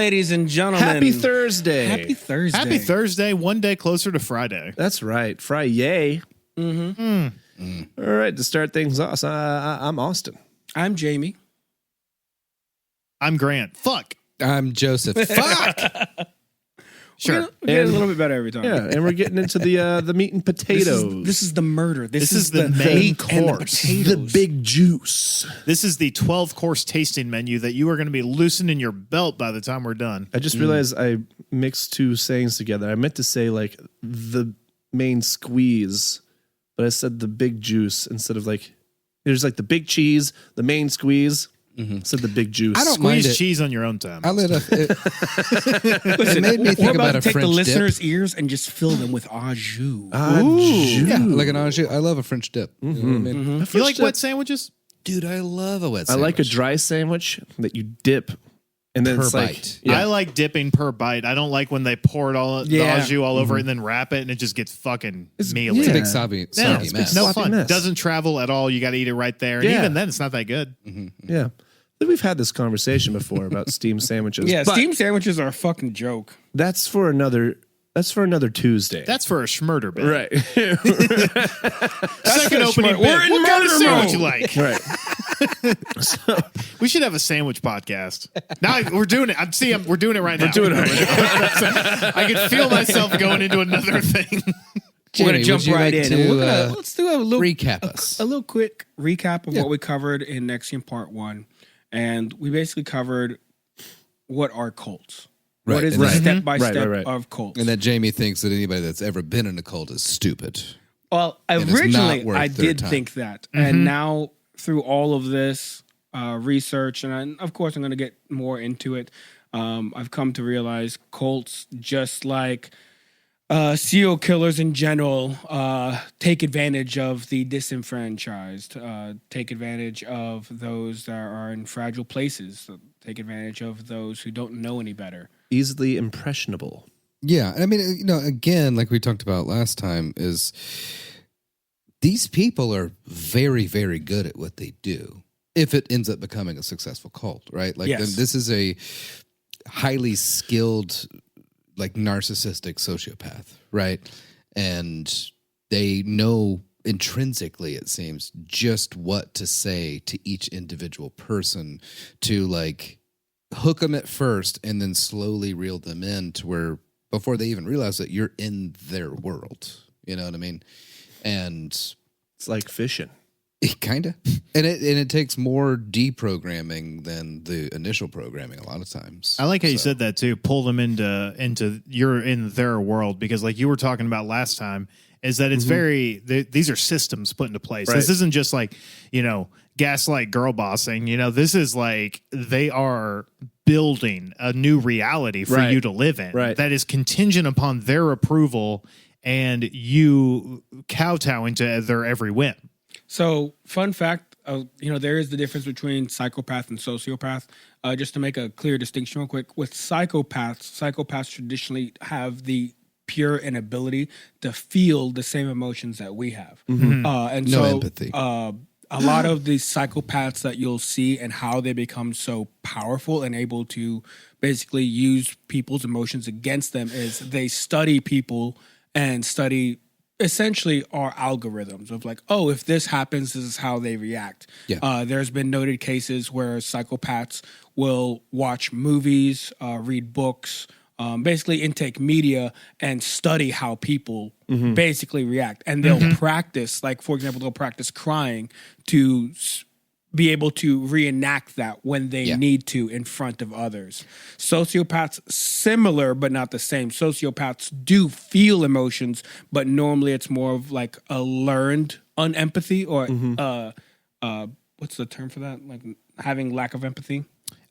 ladies and gentlemen. Happy Thursday. Happy Thursday. Happy Thursday, one day closer to Friday. That's right. Friday. Mm-hmm. All right, to start things off, I'm Austin. I'm Jamie. I'm Grant. Fuck. I'm Joseph. Fuck. Sure. We get a little bit better every time. Yeah, and we're getting into the meat and potatoes. This is the murder. This is the main course. The big juice. This is the 12-course tasting menu that you are going to be loosening your belt by the time we're done. I just realized I mixed two sayings together. I meant to say like the main squeeze, but I said the big juice instead of like there's like the big cheese, the main squeeze. I said the big juice. I don't mind Squeeze it. cheese on your own time. I lit it made me We're think about about to a take the French listeners' dip. ears and just fill them with au jus. Yeah, like an au jus. I love a French dip. You know what I mean? You like wet sandwiches? Dude, I love a wet I sandwich. like a dry sandwich that you dip, and then Per it's like bite. yeah. I like dipping per bite. I don't like when they pour it all the au jus all over it and then wrap it and it just gets fucking mealy. It's a big Yeah. soggy Yeah, mess. no Sloppy fun. mess. Doesn't travel at all. You got to eat it right there. And Yeah. even then, it's not that good. Yeah. I think we've had this conversation before about steamed sandwiches. Yeah, but steamed sandwiches are a fucking joke. that's for another Tuesday. That's for a schmurder bit. right. Second opening bit. We're in What kind of murder sandwich you mode. like? We should have a sandwich podcast. Now we're doing it. We're doing it right now. We're doing it right I can feel myself going into another thing. We're Jamie, gonna jump would you right like in. to, And we're gonna, let's do a little recap us. A little quick recap of Yeah. what we covered in NXIVM Part 1. And we basically covered what are cults. Right, What is and the that- step-by-step Right. of cults. And that Jamie thinks that anybody that's ever been in a cult is stupid. Well, is originally not worth I their did time. think that. And now through all of this research, and of course I'm going to get more into it, I've come to realize cults, just like serial killers in general, take advantage of the disenfranchised, take advantage of those that are in fragile places, take advantage of those who don't know any better. Easily impressionable. Yeah, I mean, you know, again, like we talked about last time, is these people are very, very good at what they do. If it ends up becoming a successful cult, right? Like, Yes. this is a highly skilled, like narcissistic sociopath, right? And they know intrinsically, it seems, just what to say to each individual person to like hook them at first and then slowly reel them in to where before they even realize that you're in their world. You know what I mean? And It's like fishing. kind of, and it takes more deprogramming than the initial programming a lot of times. I like how you said that too. Pull them into you're in their world, because like you were talking about last time, is that it's these are systems put into place. Right. This isn't just like, gaslight girl bossing. This is like they are building a new reality for Right. you to live in Right. that is contingent upon their approval, and you kowtow into their every whim. So, fun fact, there is the difference between psychopath and sociopath. Just to make a clear distinction real quick, with psychopaths traditionally have the pure inability to feel the same emotions that we have. And No so, empathy. A lot of the psychopaths that you'll see and how they become so powerful and able to basically use people's emotions against them is they study people and study essentially our algorithms of like, oh, if this happens, this is how they react. Yeah. There's been noted cases where psychopaths will watch movies, read books, basically intake media and study how people basically react. And they'll practice, like, for example, they'll practice crying to be able to reenact that when they need to in front of others. Sociopaths, similar but not the same. Sociopaths do feel emotions, but normally it's more of like a learned unempathy or what's the term for that? Like having lack of empathy?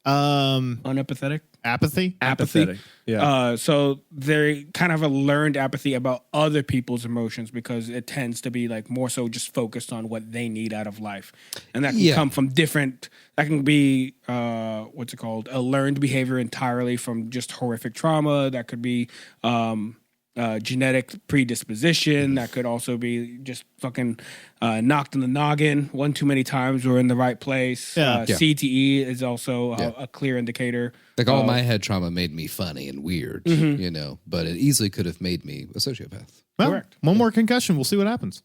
Unempathetic? Apathy. Apathetic. Yeah. So they kind of have a learned apathy about other people's emotions because it tends to be like more so just focused on what they need out of life. And that can come from different, that can be, what's it called? A learned behavior entirely from just horrific trauma. That could be genetic predisposition. That could also be just fucking knocked in the noggin one too many times or in the right place. Yeah. CTE is also a clear indicator. Like all my head trauma made me funny and weird, you know, but it easily could have made me a sociopath. Well, Correct. one more concussion. We'll see what happens.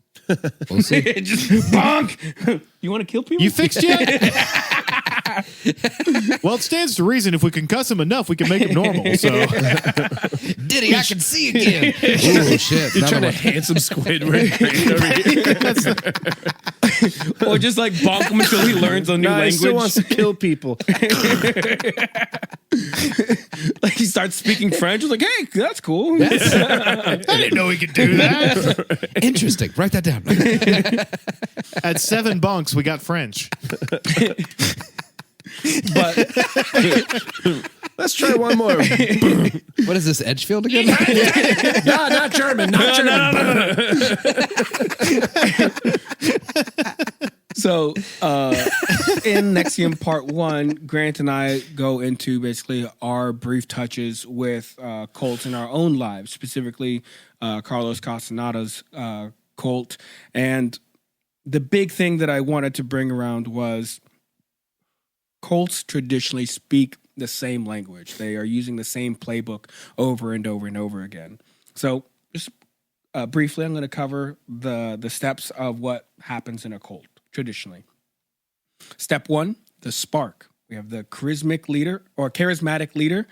We'll see. Just bonk. You want to kill people? You fixed yet? Well, it stands to reason if we concuss him enough, we can make him normal. So, Diddy, I can see again. Oh shit! You're trying to handsome Squidward over here. Or just like bonk him until he learns a new Nah, he language. still wants to kill people. Like he starts speaking French. It's like, hey, that's cool. I didn't know he could do that. Interesting. Write that down. At 7 bunks, we got French. But Let's try one more. What is this, Edgefield again? No, not German. Not German. so in NXIVM Part 1, Grant and I go into basically our brief touches with cults in our own lives, specifically Carlos Castaneda's cult. And the big thing that I wanted to bring around was cults traditionally speak the same language. They are using the same playbook over and over and over again. So just briefly, I'm going to cover the steps of what happens in a cult traditionally. Step 1, the spark. We have the charismatic leader.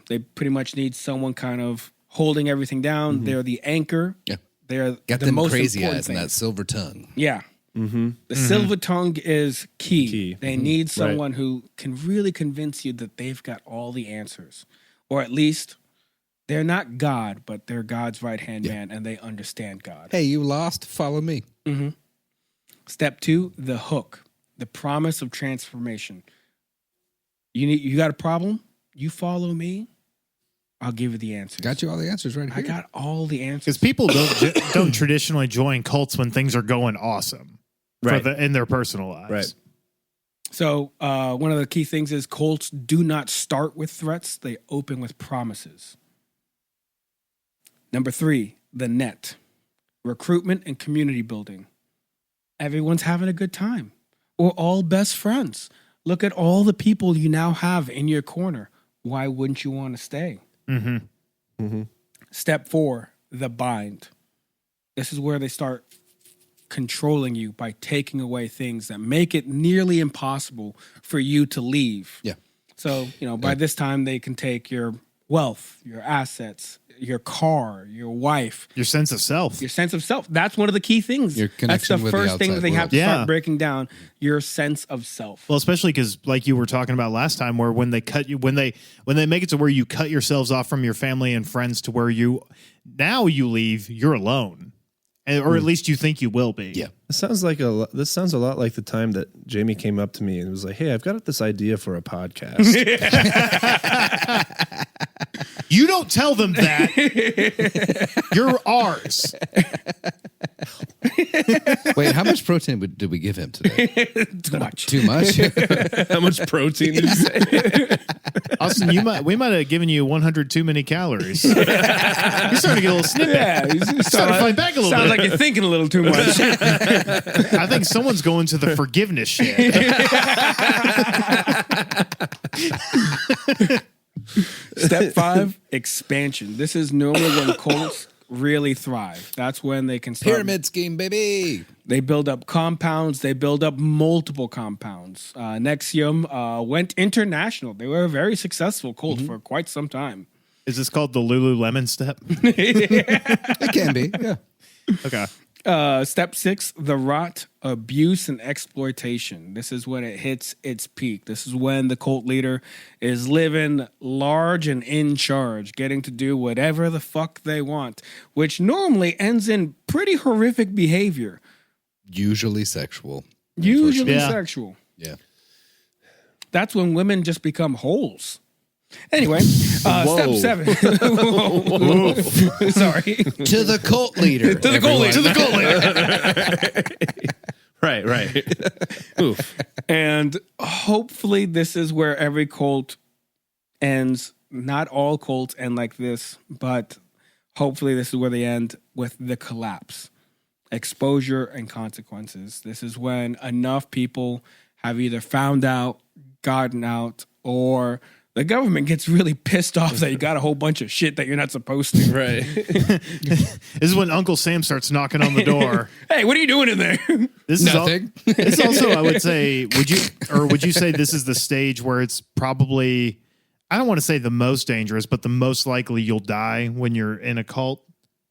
They pretty much need someone kind of holding everything down. Mm-hmm. They're the anchor. Yeah. They're Got the them most crazy important eyes thing. and that silver tongue. Yeah. The silver tongue is key. They need Right. someone who can really convince you that they've got all the answers. Or at least they're not God, but they're God's right-hand man and they understand God. Hey, you lost? Follow me. Step 2, the hook, the promise of transformation. You got a problem? You follow me, I'll give you the answers. Got you all the answers right here. I got all the answers. Because people don't traditionally join cults when things are going awesome Right. in their personal lives. Right. So one of the key things is cults do not start with threats. They open with promises. Number 3, the net. Recruitment and community building. Everyone's having a good time. We're all best friends. Look at all the people you now have in your corner. Why wouldn't you want to stay? Step 4, the bind. This is where they start controlling you by taking away things that make it nearly impossible for you to leave. Yeah. So, by this time they can take your wealth, your assets, your car, your wife, Your sense of self. your sense of self. That's one of the key things. Your That's connection the with the first thing that outside they have world. to Yeah. start breaking down, your sense of self. Well, especially because, like you were talking about last time, where when they cut you, when they make it to where you cut yourselves off from your family and friends to where you leave, you're alone, or at least you think you will be. Yeah. This sounds a lot like the time that Jamie came up to me and was like, "Hey, I've got this idea for a podcast." You don't tell them that. You're ours. Wait, how much protein did we give him today? Too much. Too much? How much protein did you say? Austin, we might have given you 100 too many calories. You're starting to get a little snippy. Yeah, you Starting to fight back a little sounds bit. like you're thinking a little too much. I think someone's going to the forgiveness shed. Step 5, expansion. This is normally when cults really thrive. That's when they can start. Pyramid scheme, baby. They build up compounds. They build up multiple compounds. NXIVM went international. They were a very successful cult for quite some time. Is this called the Lululemon step? It can be, yeah. Okay. Step 6, the rot, abuse, and exploitation. This is when it hits its peak. This is when the cult leader is living large and in charge, getting to do whatever the fuck they want, which normally ends in pretty horrific behavior. Usually sexual. Usually Yeah. sexual. Yeah. That's when women just become holes. Anyway, step 7. Sorry. To the cult leader. To the cult leader. To the cult leader. Right. Oof. And hopefully this is where every cult ends. Not all cults end like this, but hopefully this is where they end with the collapse, exposure, and consequences. This is when enough people have either found out, gotten out, or the government gets really pissed off that you got a whole bunch of shit that you're not supposed to. Right. This is when Uncle Sam starts knocking on the door. Hey, what are you doing in there? This Nothing. This also, I would say, would you say this is the stage where it's probably, I don't want to say the most dangerous, but the most likely you'll die when you're in a cult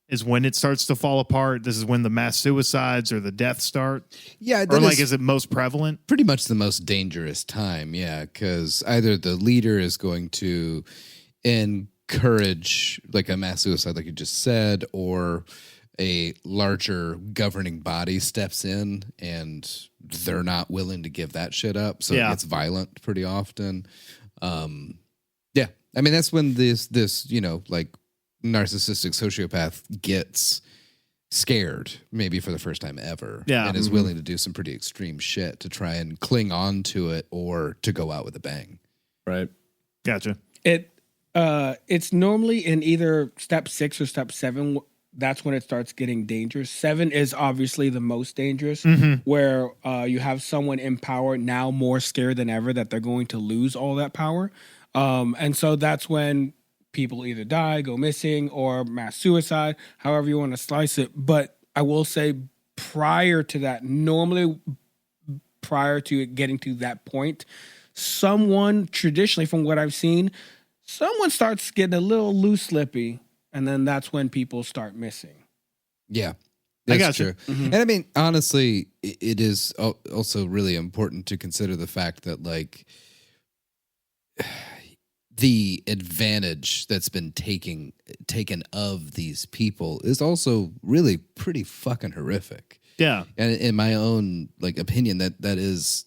is when it starts to fall apart. This is when the mass suicides or the deaths start. Yeah, Or like, is it most prevalent? pretty much the most dangerous time, yeah, because either the leader is going to encourage like a mass suicide, like you just said, or a larger governing body steps in and they're not willing to give that shit up, so it gets violent pretty often. Yeah, I mean that's when this like narcissistic sociopath gets scared, maybe for the first time ever, and is willing to do some pretty extreme shit to try and cling on to it or to go out with a bang. Right. Gotcha. It's normally in either step 6 or step 7. That's when it starts getting dangerous. 7 is obviously the most dangerous, where you have someone in power now more scared than ever that they're going to lose all that power. And so that's when people either die, go missing, or mass suicide, however you want to slice it. But I will say prior to that, normally prior to it getting to that point, someone traditionally, from what I've seen, someone starts getting a little loose slippy, and then that's when people start missing. Yeah, I that's gotcha. true. And I mean, honestly, it is also really important to consider the fact that like the advantage that's been taken of these people is also really pretty fucking horrific. Yeah. And in my own like opinion, that is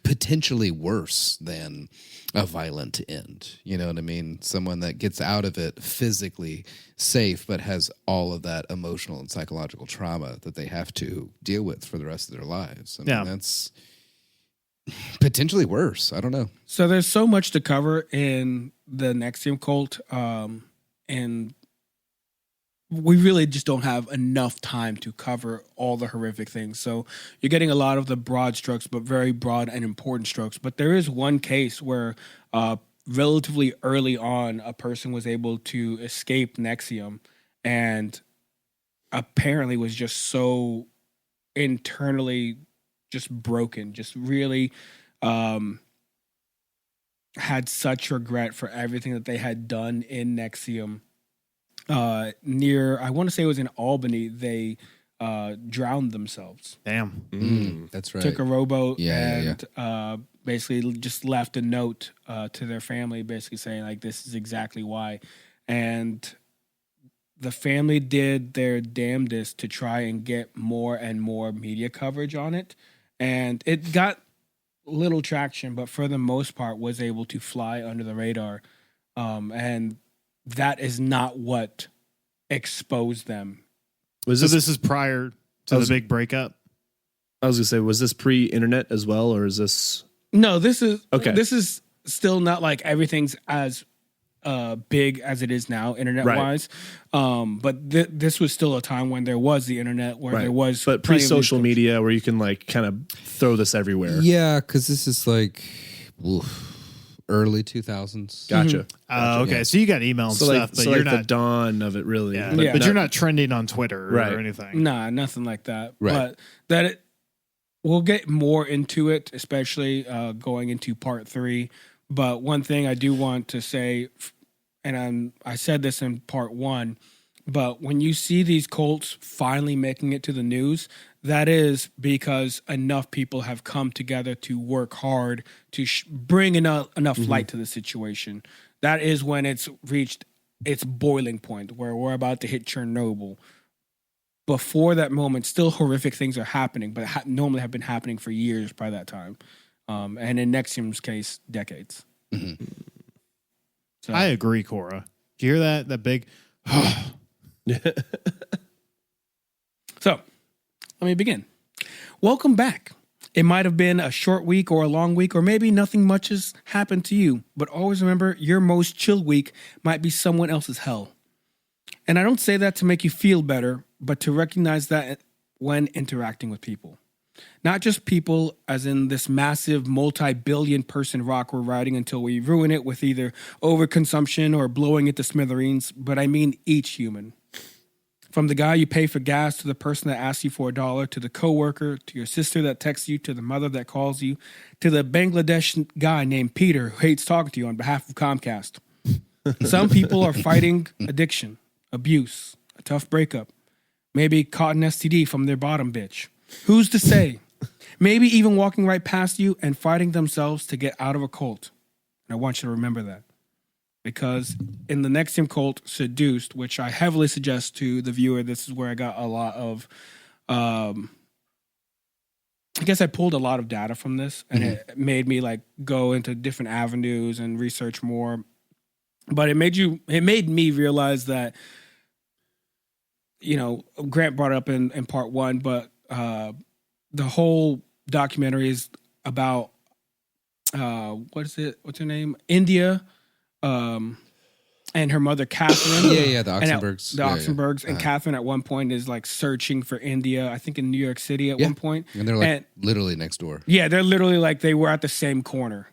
potentially worse than a violent end. You know what I mean? Someone that gets out of it physically safe, but has all of that emotional and psychological trauma that they have to deal with for the rest of their lives. I mean, that's potentially worse. I don't know. So there's so much to cover in the NXIVM cult, and we really just don't have enough time to cover all the horrific things. So you're getting a lot of the broad strokes, but very broad and important strokes. But there is one case where relatively early on, a person was able to escape NXIVM and apparently was just so internally just broken, just really had such regret for everything that they had done in NXIVM. Near, I want to say it was in Albany, they drowned themselves. Damn. That's right. Took a rowboat Yeah. basically just left a note to their family basically saying like, this is exactly why. And the family did their damnedest to try and get more and more media coverage on it. And it got little traction, but for the most part was able to fly under the radar. And that is not what exposed them. Was So this is prior to the big breakup? I was gonna say, was this pre-internet as well, or is this? No, this is Okay. This is still not like everything's as big as it is now, internet wise. But this was still a time when there was the internet, where there was, but plenty of pre-social news media, where you can like kind of throw this everywhere. Yeah, because this is like early 2000s. Gotcha. Okay. So you got email and So stuff, like, but so you're like not. the dawn of it, really. Yeah, Yeah. but you're not trending on Twitter Right. or anything. Nah, nothing like that. Right. But that we'll get more into it, especially going into part 3. But one thing I do want to say, and I said this in part 1, but when you see these cults finally making it to the news, that is because enough people have come together to work hard to bring enough light to the situation. That is when it's reached its boiling point, where we're about to hit Chernobyl. Before that moment, still horrific things are happening, but normally have been happening for years by that time. And in NXIVM's case, decades. Mm-hmm. So, I agree, Cora. Do you hear that? That big. So, let me begin. Welcome back. It might have been a short week or a long week, or maybe nothing much has happened to you, but always remember your most chill week might be someone else's hell. And I don't say that to make you feel better, but to recognize that when interacting with people. Not just people as in this massive multi-billion person rock we're riding until we ruin it with either overconsumption or blowing it to smithereens, but I mean each human. From the guy you pay for gas to the person that asks you for $1, to the coworker, to your sister that texts you, to the mother that calls you, to the Bangladesh guy named Peter who hates talking to you on behalf of Comcast. Some people are fighting addiction, abuse, a tough breakup, maybe caught an STD from their bottom bitch. Who's to say? Maybe even walking right past you and fighting themselves to get out of a cult. And I want you to remember that. Because in the NXIVM cult, Seduced, which I heavily suggest to the viewer, this is where I got a lot of, I guess I pulled a lot of data from this, and it made me like go into different avenues and research more. But it made me realize that, you know, Grant brought it up in part one, but the whole documentary is about, what's her name? India. And her mother, Catherine. Yeah, the Oxenbergs. The Oxenbergs. And Catherine at one point is like searching for India, I think in New York City at one point. And they're like literally next door. Yeah, they're literally like they were at the same corner.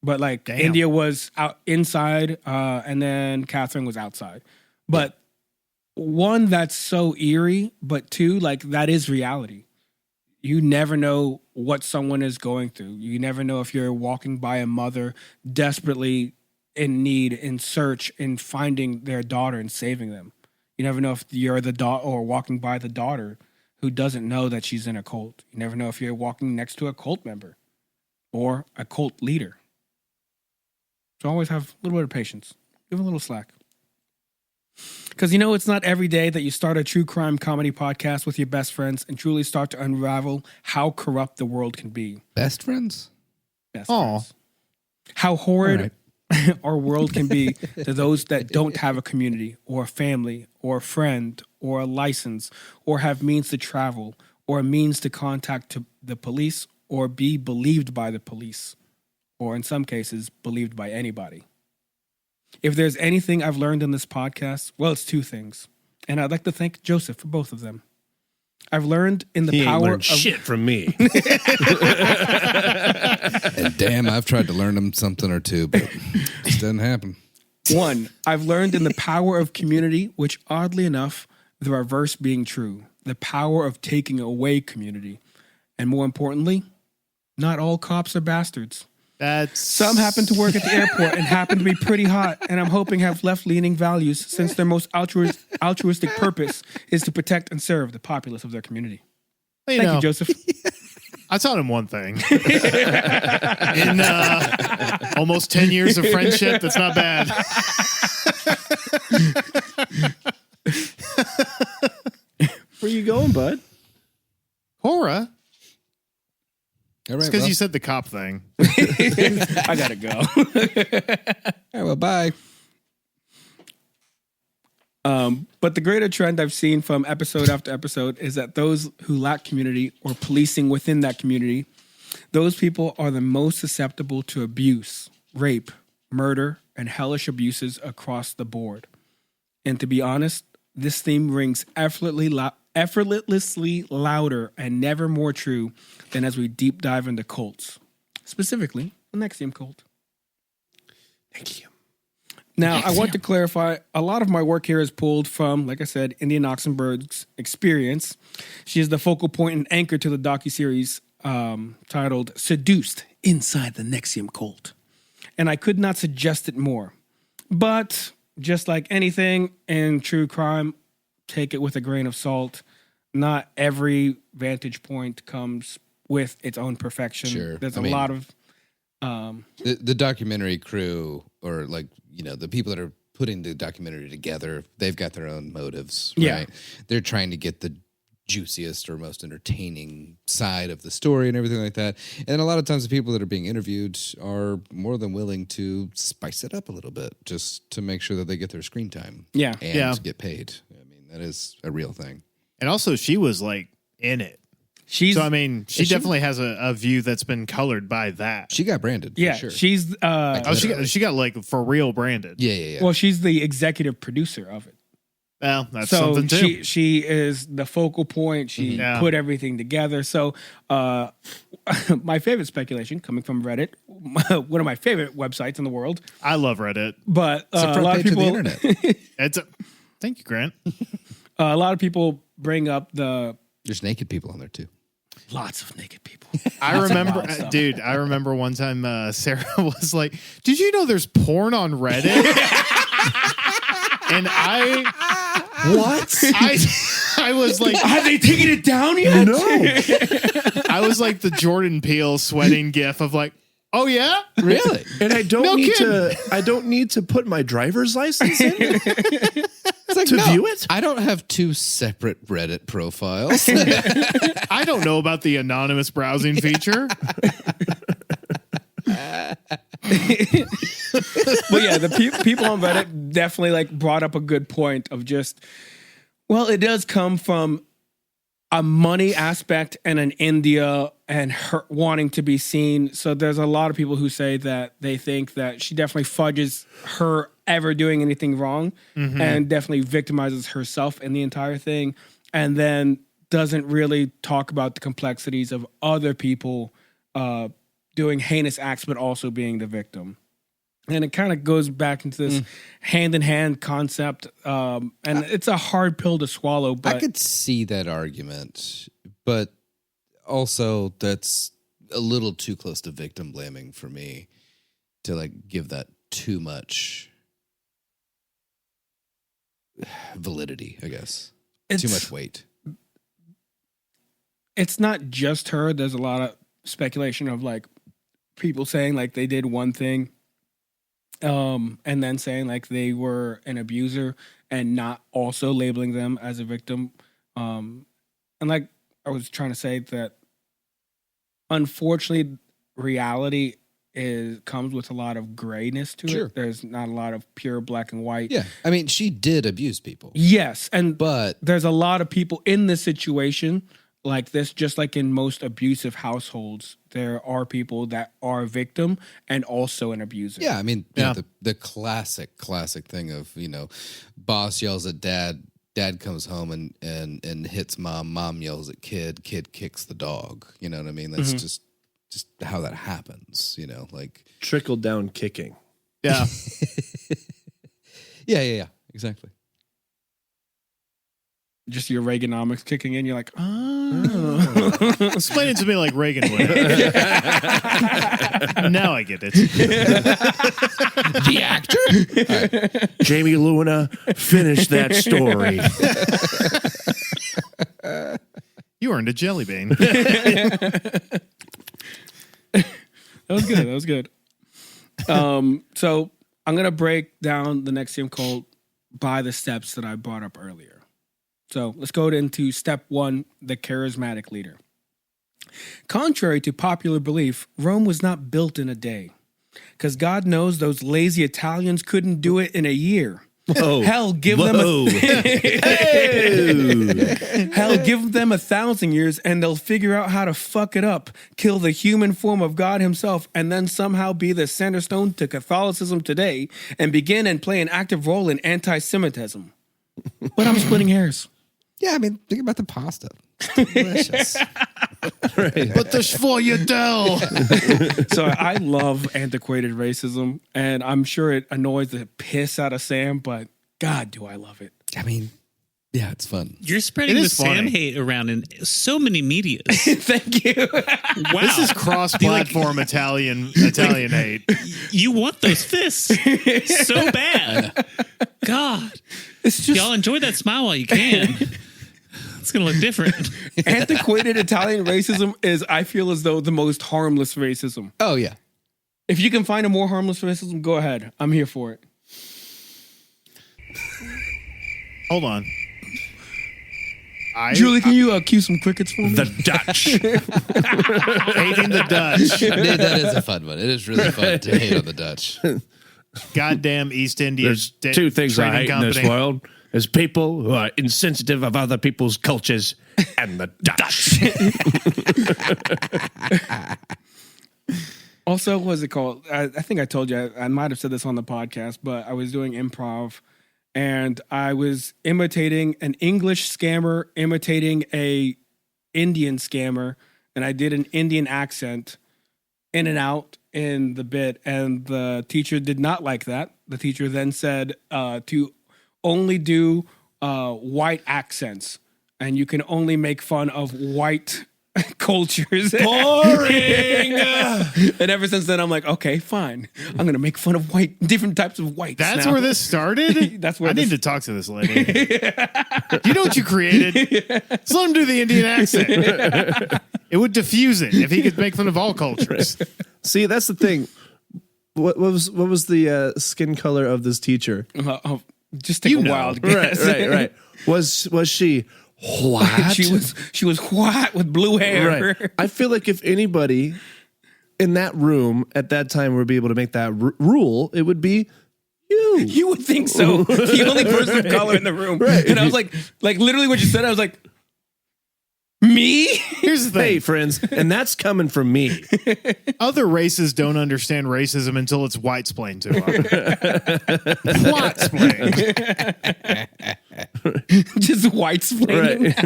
But like India was out inside and then Catherine was outside. But one, that's so eerie, but two, like that is reality. You never know what someone is going through. You never know if you're walking by a mother desperately in need, in search, in finding their daughter and saving them. You never know if you're the daughter or walking by the daughter who doesn't know that she's in a cult. You never know if you're walking next to a cult member or a cult leader. So always have a little bit of patience. Give a little slack. Because you know it's not every day that you start a true crime comedy podcast with your best friends and truly start to unravel how corrupt the world can be. Best friends? Best friends. How horrid our world can be to those that don't have a community or a family or a friend or a license or have means to travel or a means to contact the police or be believed by the police or in some cases believed by anybody. If there's anything I've learned in this podcast, well, it's two things. And I'd like to thank Joseph for both of them. I've learned in the power of shit from me. And damn, I've tried to learn them something or two, but it just doesn't happen. One, I've learned in the power of community, which oddly enough, the reverse being true, the power of taking away community. And more importantly, not all cops are bastards. Some happen to work at the airport and happen to be pretty hot, and I'm hoping have left-leaning values since their most altruistic purpose is to protect and serve the populace of their community. Well, Thank you, Joseph. I taught him one thing. In almost 10 years of friendship, that's not bad. Where you going, bud? Hora. All right, It's because you said the cop thing. I gotta go. All right, well, bye. But the greater trend I've seen from episode after episode is that those who lack community or policing within that community, those people are the most susceptible to abuse, rape, murder, and hellish abuses across the board. And to be honest, this theme rings effortlessly louder and never more true than as we deep dive into cults, specifically the NXIVM cult. Thank you. Now, I want to clarify, a lot of my work here is pulled from, like I said, Indian Oxenberg's experience. She is the focal point and anchor to the docuseries titled Seduced Inside the NXIVM Cult. And I could not suggest it more. But just like anything in true crime, take it with a grain of salt. Not every vantage point comes with its own perfection. Sure. There's a lot of... The documentary crew, or like, you know, the people that are putting the documentary together, they've got their own motives, right? Yeah. They're trying to get the juiciest or most entertaining side of the story and everything like that. And a lot of times the people that are being interviewed are more than willing to spice it up a little bit just to make sure that they get their screen time. Yeah. And get paid. I mean, that is a real thing. And also, she was like in it. She's... So, I mean, she definitely has a view that's been colored by that. She got branded. Yeah, for sure. she's... She got like for real branded. Yeah. Well, she's the executive producer of it. Well, that's So something too. she is the focal point. She Yeah. put everything together. So my favorite speculation coming from Reddit, one of my favorite websites in the world. I love Reddit. But It's the a front lot of page of the people, internet. Thank you, Grant. a lot of people bring up the There's naked people on there too. lots of naked people. I remember, wild stuff. dude. I remember one time Sarah was like, "Did you know there's porn on Reddit?" And I was like, Have they taken it down yet? I was like the Jordan Peele sweating gif of like, "Oh yeah, Really? And I don't No need kidding. I don't need to put my driver's license in It's like, to view it. I don't have two separate Reddit profiles. I don't know about the anonymous browsing feature." But yeah, the people on Reddit definitely like brought up a good point of just, well, it does come from a money aspect and an India and her wanting to be seen. So there's a lot of people who say that they think that she definitely fudges her ever doing anything wrong and definitely victimizes herself in the entire thing, and then doesn't really talk about the complexities of other people doing heinous acts but also being the victim. And it kind of goes back into this hand-in-hand concept, and it's a hard pill to swallow. But I could see that argument, but also that's a little too close to victim blaming for me to like give that too much validity, I guess. Too much weight. It's not just her. There's a lot of speculation of like people saying like they did one thing, and then saying like they were an abuser and not also labeling them as a victim. And like I was trying to say that unfortunately reality comes with a lot of grayness to Sure. it. There's not a lot of pure black and white. Yeah. I mean, she did abuse people, Yes. but There's a lot of people in this situation like this, just like in most abusive households, there are people that are a victim and also an abuser. yeah, I mean, Yeah. the classic thing of, boss yells at dad comes home and hits mom yells at kid kicks the dog. You know what I mean? That's just how that happens, like. Trickle down kicking. Yeah. Yeah, exactly. Just your Reaganomics kicking in. You're like, oh. Explain it to me like Reagan would. Now I get it. The actor? Jamie Luna, finish that story. You earned a jelly bean. That was good. So I'm going to break down the NXIVM cult by the steps that I brought up earlier. So let's go into step 1, the charismatic leader. Contrary to popular belief, Rome was not built in a day, because God knows those lazy Italians couldn't do it in a year. Whoa. Hell, give them Hell, give them 1,000 years and they'll figure out how to fuck it up, kill the human form of God himself, and then somehow be the center stone to Catholicism today and begin and play an active role in anti-Semitism. But I'm splitting hairs. Yeah, I mean, think about the pasta. It's delicious. But the Schvoyadel. So I love antiquated racism, and I'm sure it annoys the piss out of Sam, but God, do I love it. I mean, yeah, it's fun. You're spreading It the is Sam funny. hate around in so many medias. Thank you. Wow. This is cross-platform Italian hate. You want those fists so bad. God. It's just Y'all enjoy that smile while you can. It's going to look different. antiquated Italian racism is, I feel as though, the most harmless racism. Oh, yeah. If you can find a more harmless racism, go ahead. I'm here for it. Hold on. Julie, can you cue some crickets for me? The Dutch. Hating the Dutch. Dude, that is a fun one. It is really fun to hate on the Dutch. Goddamn East India. There's two things I hate trading in this company. world. There's people who are insensitive of other people's cultures and the Dutch. Also, what was it called? I think I told you, I might have said this on the podcast, but I was doing improv and I was imitating an English scammer, imitating a Indian scammer, and I did an Indian accent in and out in the bit, and the teacher did not like that. The teacher then said to only do white accents, and you can only make fun of white cultures. Boring. And ever since then, I'm like, okay, fine. I'm gonna make fun of different types of whites. That's now. where this started? That's where I need to talk to this lady. Do you know what you created? Just let him do the Indian accent. It would diffuse it if he could make fun of all cultures. See, that's the thing. What was the skin color of this teacher? Just take a wild guess. Right. Was she white? She was white with blue hair. Right. I feel like if anybody in that room at that time would be able to make that rule, it would be you. You would think so. The only person of color in the room. Right. And I was like literally what you said, I was like, me? Here's the thing. Hey, friends, and that's coming from me. Other races don't understand racism until it's white-splained to them. White-splained. Just white splaining. Right.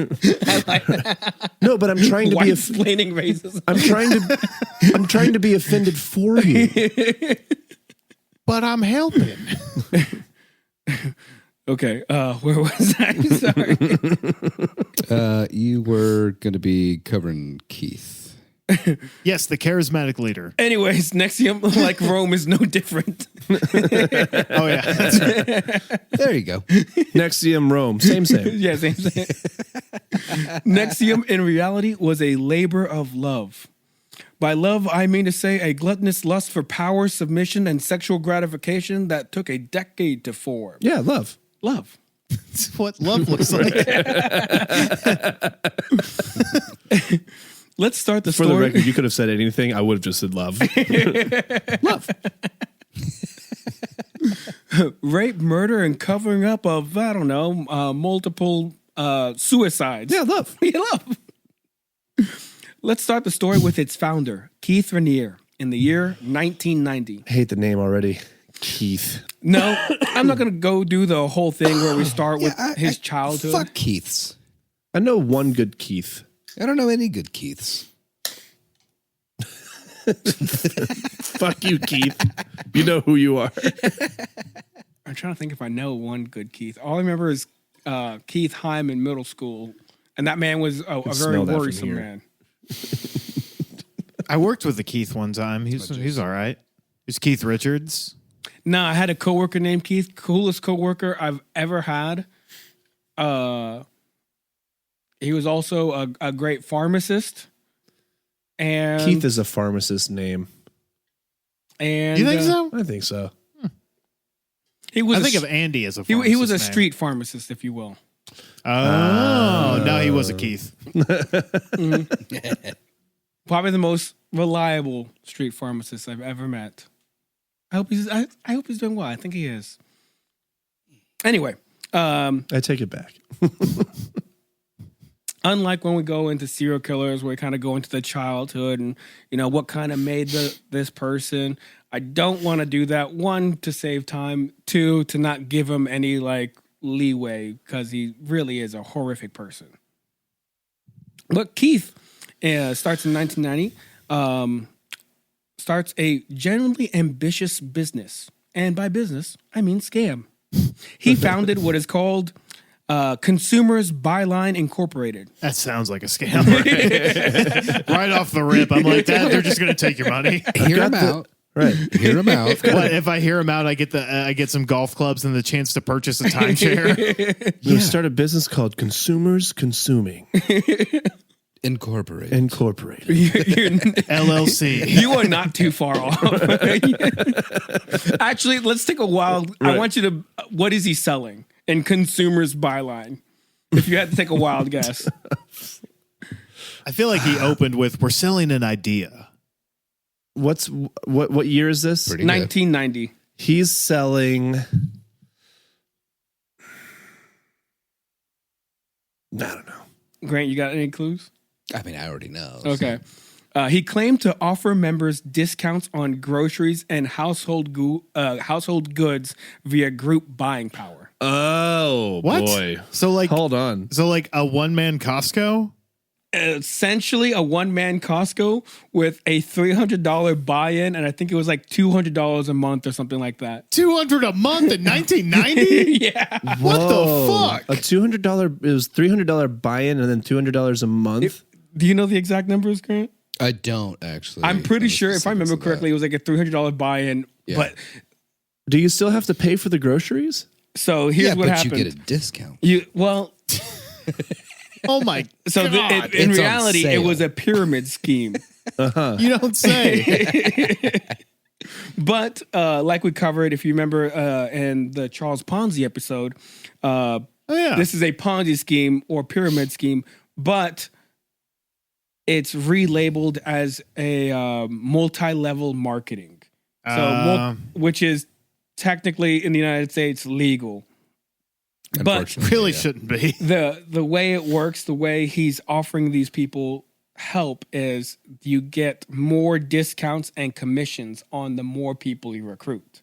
I like that. No, but I'm trying to White be splaining racism. I'm trying to be offended for you. But I'm helping. Okay, where was I? Sorry. You were going to be covering Keith. Yes, the charismatic leader. Anyways, NXIVM, like Rome, is no different. Oh, yeah. That's right. There you go. NXIVM Rome, same. Yeah, same. NXIVM, in reality, was a labor of love. By love, I mean to say a gluttonous lust for power, submission, and sexual gratification that took a decade to form. Yeah, love. Love. That's what love looks like. Let's start the For story. the record, you could have said anything. I would have just said love. Love. Rape, murder, and covering up of, I don't know, multiple suicides. Yeah, love. Yeah, love. Let's start the story with its founder, Keith Raniere, in the year 1990. I hate the name already. Keith. No, I'm not going to go do the whole thing where we start with his childhood. Fuck Keiths. I know one good Keith. I don't know any good Keiths. Fuck you, Keith. You know who you are. I'm trying to think if I know one good Keith. All I remember is Keith Heim in middle school. And that man was a very smell that from worrisome here. man. I worked with the Keith one time. He's all right. He's Keith Richards. No, I had a coworker named Keith, coolest coworker I've ever had. He was also a great pharmacist. And Keith is a pharmacist name. And Do you think so? I think so. He was I think of Andy as a he pharmacist was a name. street pharmacist, if you will. Oh, no, he was a Keith. Probably the most reliable street pharmacist I've ever met. I hope he's doing well. I think he is. Anyway, I take it back. unlike when we go into serial killers, where we kind of go into the childhood and what kind of made this person. I don't want to do that. One, to save time. Two, to not give him any leeway because he really is a horrific person. But Keith starts in 1990. Starts a genuinely ambitious business. And by business, I mean scam. He founded what is called Consumers Byline Incorporated. That sounds like a scam. Right off the rip, I'm like, they're just going to take your money. Hear him out. Right. Hear him out. What, if I hear him out, I get some golf clubs and the chance to purchase a timeshare. You start a business called Consumers Consuming Incorporated. Incorporated. LLC. You are not too far off. Actually, let's take a wild. I want you to. What is he selling in Consumers Byline? If you had to take a wild guess. I feel like he opened with, "We're selling an idea." What year is this? Pretty good. 1990. He's selling. I don't know. Grant, you got any clues? I mean, I already know. Okay. He claimed to offer members discounts on groceries and household goods via group buying power. Oh, What? boy. So like Hold on. a one-man Costco? Essentially a one-man Costco with a $300 buy-in, and I think it was like $200 a month or something like that. $200 a month in 1990? Yeah. What the Whoa. fuck? A $200, it was $300 buy-in and then $200 a month? Do you know the exact numbers, Grant? I don't actually. I'm pretty know the sure, if I specifics remember of that. correctly, it was like a $300 buy-in. Yeah. But Do you still have to pay for the groceries? so here's Yeah, what but happened. you get a discount. Oh my So God. in It's on reality, it sale. was a pyramid scheme. You don't say. But like we covered, if you remember in the Charles Ponzi episode, Oh yeah. this is a Ponzi scheme or pyramid scheme, but it's relabeled as a multi-level marketing. So, which is technically in the United States legal. But Unfortunately, really yeah. shouldn't be. the way it works, the way he's offering these people help is you get more discounts and commissions on the more people you recruit.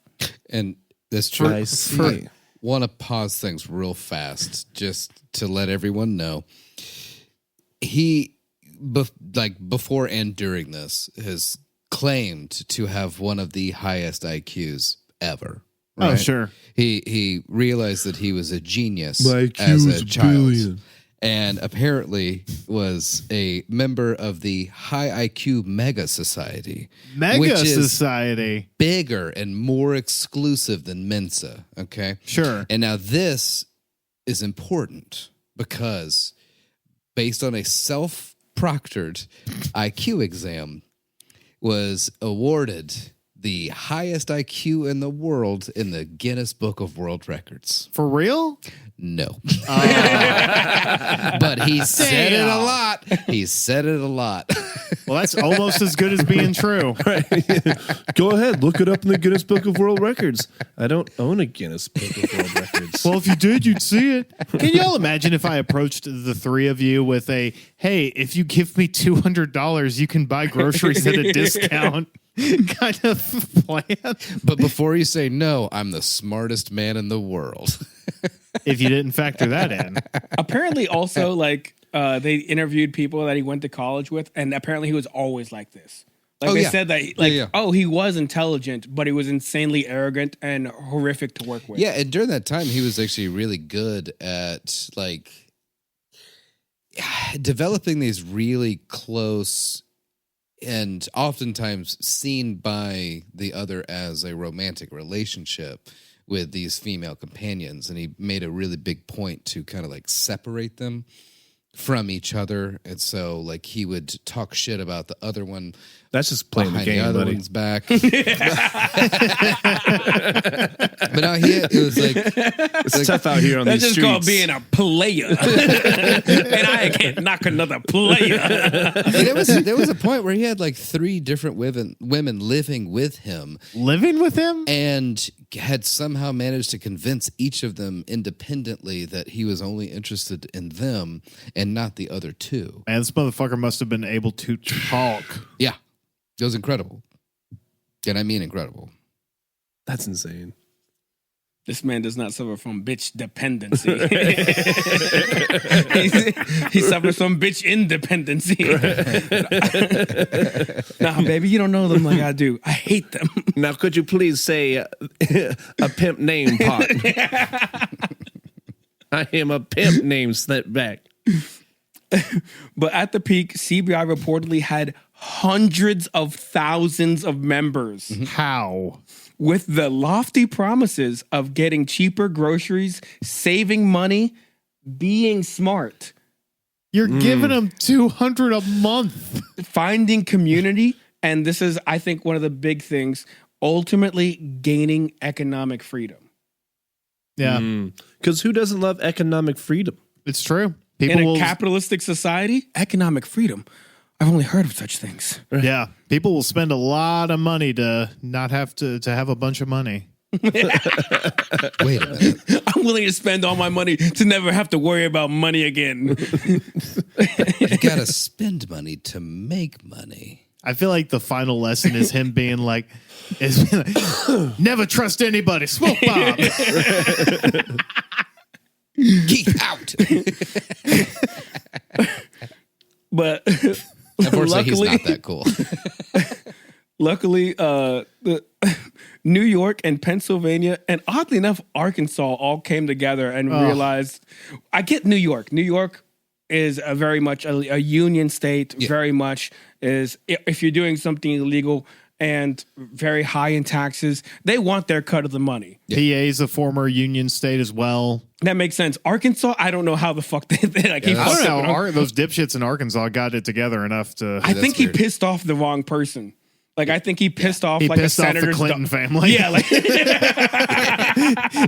And that's true. I see. Want to pause things real fast just to let everyone know. He, before and during this, has claimed to have one of the highest IQs ever. Oh, right? sure. He realized that he was a genius My IQ as is a a child. billion. And apparently was a member of the High IQ Mega Society. Mega which is Society. bigger and more exclusive than Mensa. Okay. Sure. And now this is important because based on a self-proctored IQ exam, was awarded the highest IQ in the world in the Guinness Book of World Records. For real? No. But he said it a Damn. lot. He said it a lot. Well, that's almost as good as being true. Go ahead, look it up in the Guinness Book of World Records. I don't own a Guinness Book of World Records. Well, if you did, you'd see it. Can y'all imagine if I approached the three of you with a, hey, if you give me $200, you can buy groceries at a discount kind of plan? But before you say no, I'm the smartest man in the world. If you didn't factor that in. Apparently, also, like, they interviewed people that he went to college with, and apparently he was always like this. Like, Oh, they yeah. said that, he was intelligent, but he was insanely arrogant and horrific to work with. Yeah, and during that time, he was actually really good at, like, developing these really close and oftentimes seen by the other as a romantic relationship with these female companions. And he made a really big point to kind of like separate them from each other. And so like he would talk shit about the other one That's just playing the behind the game, other buddy. one's back. But now it was like It's tough out here on That's these just streets. called being a player. And I can't knock another player. and there was a point where he had like 3 different women living with him Living with him? and had somehow managed to convince each of them independently that he was only interested in them and not the other 2. Man, this motherfucker must have been able to talk. Yeah, it was incredible. And I mean incredible. That's insane. This man does not suffer from bitch dependency. he suffers from bitch independency. Nah, baby, you don't know them like I do. I hate them. Now, could you please say a pimp name pot? I am a pimp named Snapback. But at the peak, CBI reportedly had hundreds of thousands of members How? with the lofty promises of getting cheaper groceries, saving money, being smart, You're giving him $200 a month. finding community, and this is, I think, one of the big things, ultimately gaining economic freedom. Yeah, Because who doesn't love economic freedom? it's true. In People a will, capitalistic society, economic freedom. I've only heard of such things. yeah, people will spend a lot of money to not have to have a bunch of money. Wait a minute. I'm willing to spend all my money to never have to worry about money again. You gotta spend money to make money. I feel like the final lesson is him being like, never trust anybody. Smoke bomb. Keith out. But Unfortunately, he's luckily- not that cool. Luckily, the New York and Pennsylvania, and oddly enough, Arkansas all came together and realized. I get New York. New York is a very much a union state. Yeah. Very much is if you're doing something illegal and very high in taxes, they want their cut of the money. PA is a former union state as well. That makes sense. Arkansas, I don't know how the fuck they like. He I fucked don't up. know. Those dipshits in Arkansas got it together enough to. I think he weird. pissed off the wrong person. Like I think he pissed off He like pissed a off the senator's Clinton family. Yeah, like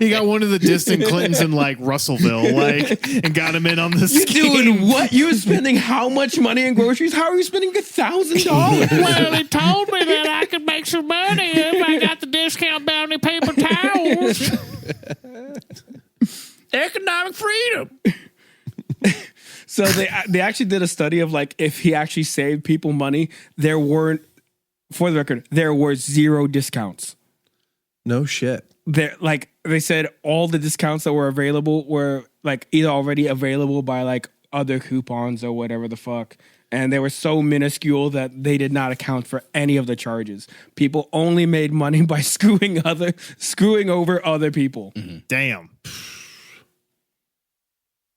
He got one of the distant Clintons in like Russellville, like, and got him in on the you're scheme. doing what? You're spending how much money on groceries? How are you spending $1,000? Well, he told me that I could make some money if I got the discount bounty paper towels. Economic freedom. So they actually did a study of like if he actually saved people money. There weren't, for the record, there were 0 discounts. No shit. There, like they said, all the discounts that were available were like either already available by like other coupons or whatever the fuck, and they were so minuscule that they did not account for any of the charges. People only made money by screwing over other people, Damn.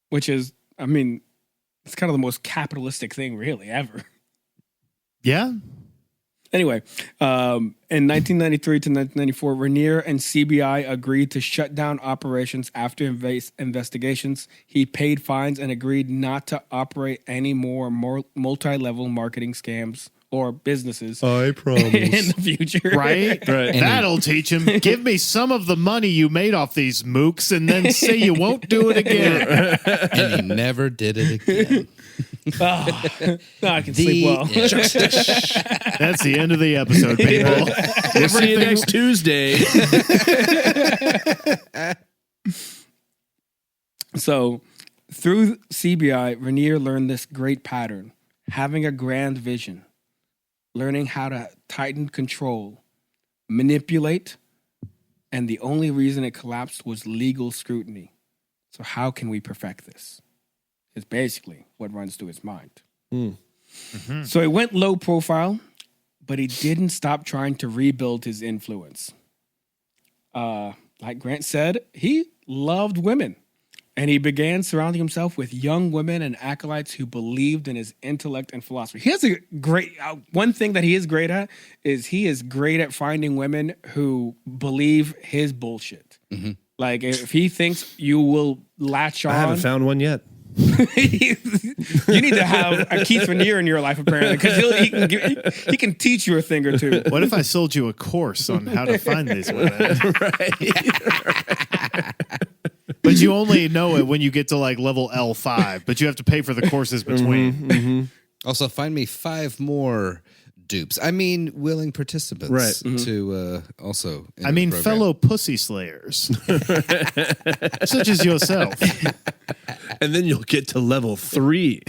which is, I mean, it's kind of the most capitalistic thing really ever. Yeah. Anyway, in 1993 to 1994, Rainier and CBI agreed to shut down operations after investigations. He paid fines and agreed not to operate any more multi-level marketing scams or businesses I promise. in the future. Right? Right. That'll teach him. Give me some of the money you made off these mooks and then say you won't do it again. And he never did it again. Now I can sleep well. That's the end of the episode, people. We'll see you next Tuesday. So, through CBI, Rainier learned this great pattern: having a grand vision, learning how to tighten control, manipulate, and the only reason it collapsed was legal scrutiny. So, how can we perfect this? Is basically what runs through his mind. So, he went low profile, but he didn't stop trying to rebuild his influence. Like Grant said, he loved women. And he began surrounding himself with young women and acolytes who believed in his intellect and philosophy. He has a great, one thing that he is great at is he is great at finding women who believe his bullshit. Like if he thinks you will latch on. I haven't found one yet. You need to have a Keith Rainier in your life apparently because he can teach you a thing or two. What if I sold you a course on how to find these women? But you only know it when you get to like level L5, but you have to pay for the courses between. Also, find me 5 more dupes. I mean, willing participants. Right. To also. I mean, fellow pussy slayers, such as yourself. And then you'll get to level 3.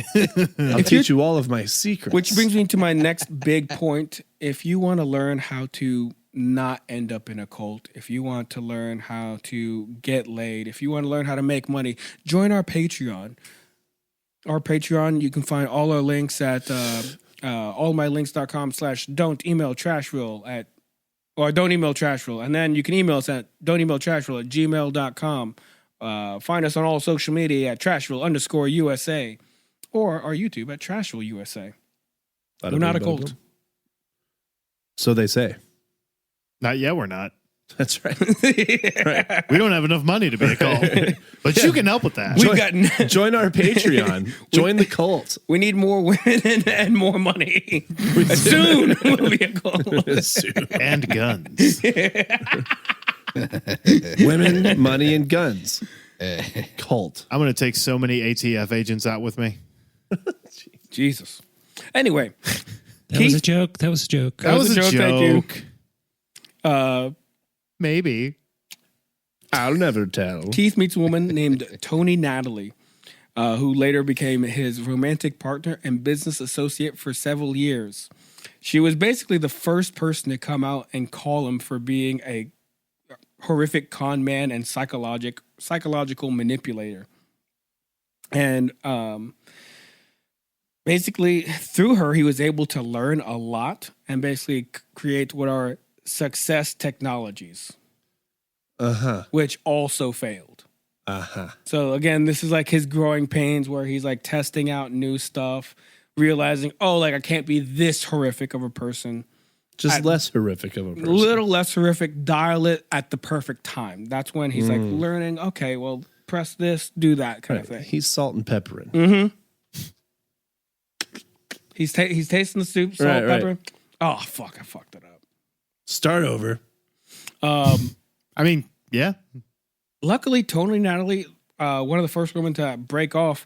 I'll teach you all of my secrets. Which brings me to my next big point. If you want to learn how to not end up in a cult, if you want to learn how to get laid, if you want to learn how to make money, join our Patreon. Our Patreon, you can find all our links at allmylinks.com/don't email trashville at, or don't email trashville. And then you can email us at don't email trashville at gmail.com. Find us on all social media at trashville_USA or our YouTube at Trashville USA. We're not a cult. So they say. Not yet, we're not. That's right. We don't have enough money to be a cult, but you can help with that. We've got Join our Patreon. Join the cult. we need more women and more money. Soon we'll be a cult. And guns. Women, money, and guns. Cult. I'm going to take so many ATF agents out with me. Jesus. Anyway, That was a joke. That was a joke. That was a joke. Thank you. Maybe. I'll never tell. Keith meets a woman named Tony Natalie. who later became his romantic partner and business associate for several years. She was basically the first person to come out and call him for being a horrific con man and psychological manipulator. And basically, through her, he was able to learn a lot and basically create what are success technologies, which also failed. So again, this is like his growing pains where he's like testing out new stuff, realizing, oh, like I can't be this horrific of a person. Just less horrific of a person. A little less horrific, dial it at the perfect time. That's when he's like learning, okay, well, press this, do that kind of thing. He's salt and peppering. Mm-hmm. He's tasting the soup, salt, pepper. Right. Oh, fuck, I fucked it up. Start over. I mean, yeah. Luckily, Tony Natalie, one of the first women to break off,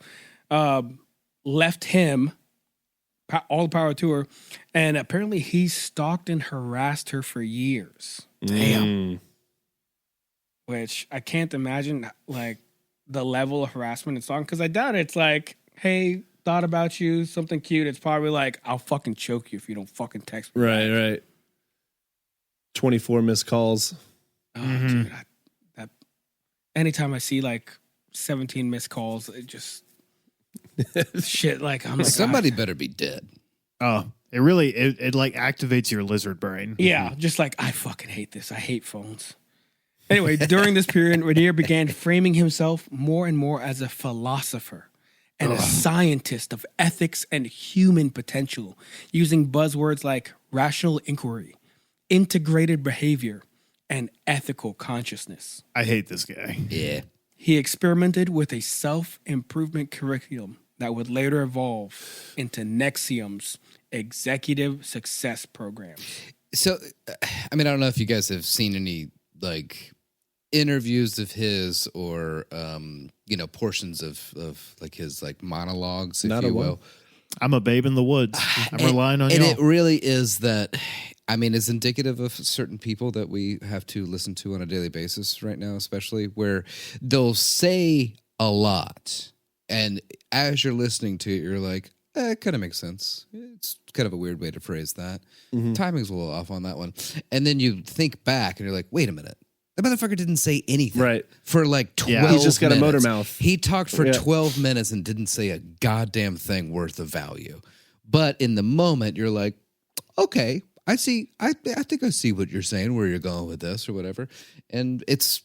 left him, all the power to her, and apparently he stalked and harassed her for years. Damn. Which I can't imagine, like, the level of harassment and stalking, because I doubt it's like, hey, thought about you, something cute. It's probably like, I'll fucking choke you if you don't fucking text me. Right. 24 missed calls. Oh, dude, anytime I see like 17 missed calls, it just shit. Like I'm like, Somebody better be dead. Oh, it really it like activates your lizard brain. yeah, just like I fucking hate this. I hate phones. Anyway, during this period, Rainier began framing himself more and more as a philosopher and a scientist of ethics and human potential, using buzzwords like rational inquiry, integrated behavior, and ethical consciousness. I hate this guy. Yeah. He experimented with a self-improvement curriculum that would later evolve into NXIVM's executive success program. So, I mean, I don't know if you guys have seen any like interviews of his or portions of like his like monologues, if Not you a one. will. I'm a babe in the woods. I'm relying on And y'all. it really is that. I mean, it's indicative of certain people that we have to listen to on a daily basis right now, especially where they'll say a lot, and as you're listening to it, you're like, it kind of makes sense. It's kind of a weird way to phrase that. Timing's a little off on that one. And then you think back and you're like, wait a minute. The motherfucker didn't say anything. Right. For like 12 He's just got a motor minutes. mouth. He talked for 12 minutes and didn't say a goddamn thing worth of value. But in the moment, you're like, okay, I see. I think I see what you're saying, where you're going with this or whatever. And it's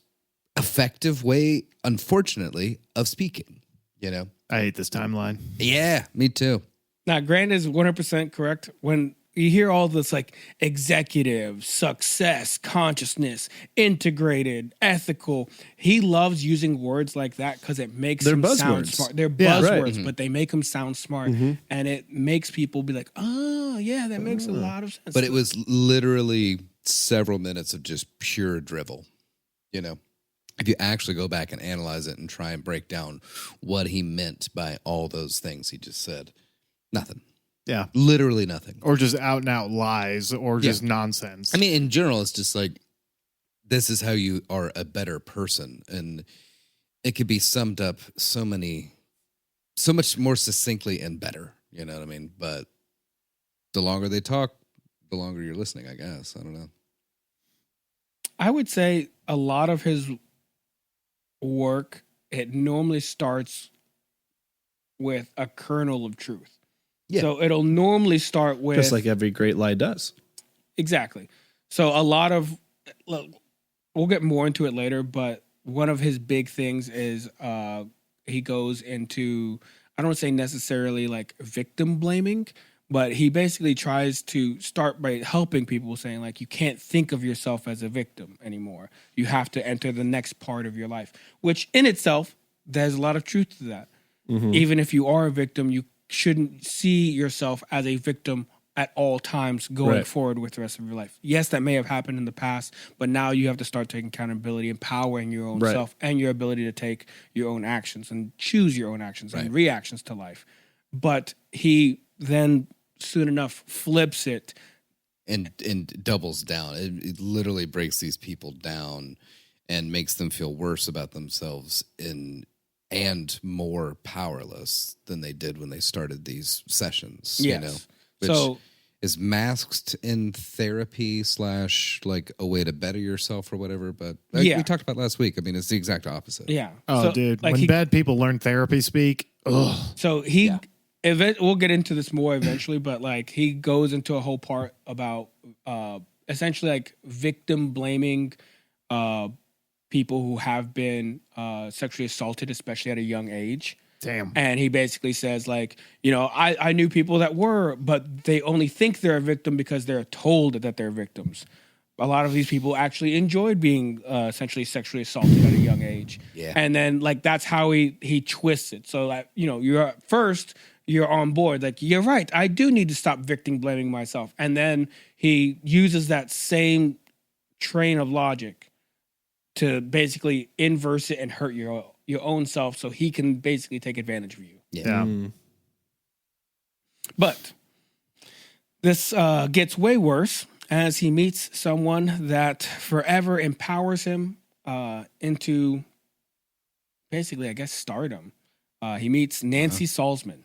effective way, unfortunately, of speaking, you know? I hate this timeline. Yeah, me too. Now, Grant is 100% correct. When you hear all this like executive, success, consciousness, integrated, ethical, he loves using words like that because it makes They're him sound buzzwords. smart. They're Yeah, buzzwords, right. but they make him sound smart. And it makes people be like, oh, yeah, that makes a lot of sense. But it was literally several minutes of just pure drivel, you know? If you actually go back and analyze it and try and break down what he meant by all those things he just said, nothing. Yeah. Literally nothing. Or just out and out lies or just nonsense. I mean, in general, it's just like, this is how you are a better person. And it could be summed up so much more succinctly and better. You know what I mean? But the longer they talk, the longer you're listening, I guess. I don't know. I would say a lot of his work, it normally starts with a kernel of truth. Yeah. So it'll normally start with Just like every great lie does. exactly. So a lot of we'll get more into it later, but one of his big things is he goes into, I don't want to say necessarily like victim blaming, but he basically tries to start by helping people, saying like, you can't think of yourself as a victim anymore. You have to enter the next part of your life, which in itself, there's a lot of truth to that. Even if you are a victim, you shouldn't see yourself as a victim at all times going Right. forward with the rest of your life. Yes, that may have happened in the past, but now you have to start taking accountability, empowering your own Right. self and your ability to take your own actions and choose your own actions and reactions to life. But he then soon enough flips it. And doubles down. It literally breaks these people down and makes them feel worse about themselves in and more powerless than they did when they started these sessions. Yes. You know, which So is masked in therapy / like a way to better yourself or whatever. But like Yeah. we talked about last week. I mean, it's the exact opposite. yeah. Oh, So, dude, like when bad people learn therapy speak, ugh. So we'll get into this more eventually, but like he goes into a whole part about essentially like victim blaming people who have been sexually assaulted, especially at a young age. Damn. And he basically says, like, you know, I knew people that were, but they only think they're a victim because they're told that they're victims. A lot of these people actually enjoyed being essentially sexually assaulted at a young age. Yeah. And then, like, that's how he twists it. So, that, you know, you're on board. Like, you're right. I do need to stop victim blaming myself. And then he uses that same train of logic to basically inverse it and hurt your own self so he can basically take advantage of you. Yeah. But this gets way worse as he meets someone that forever empowers him into basically, I guess, stardom. He meets Nancy Salzman.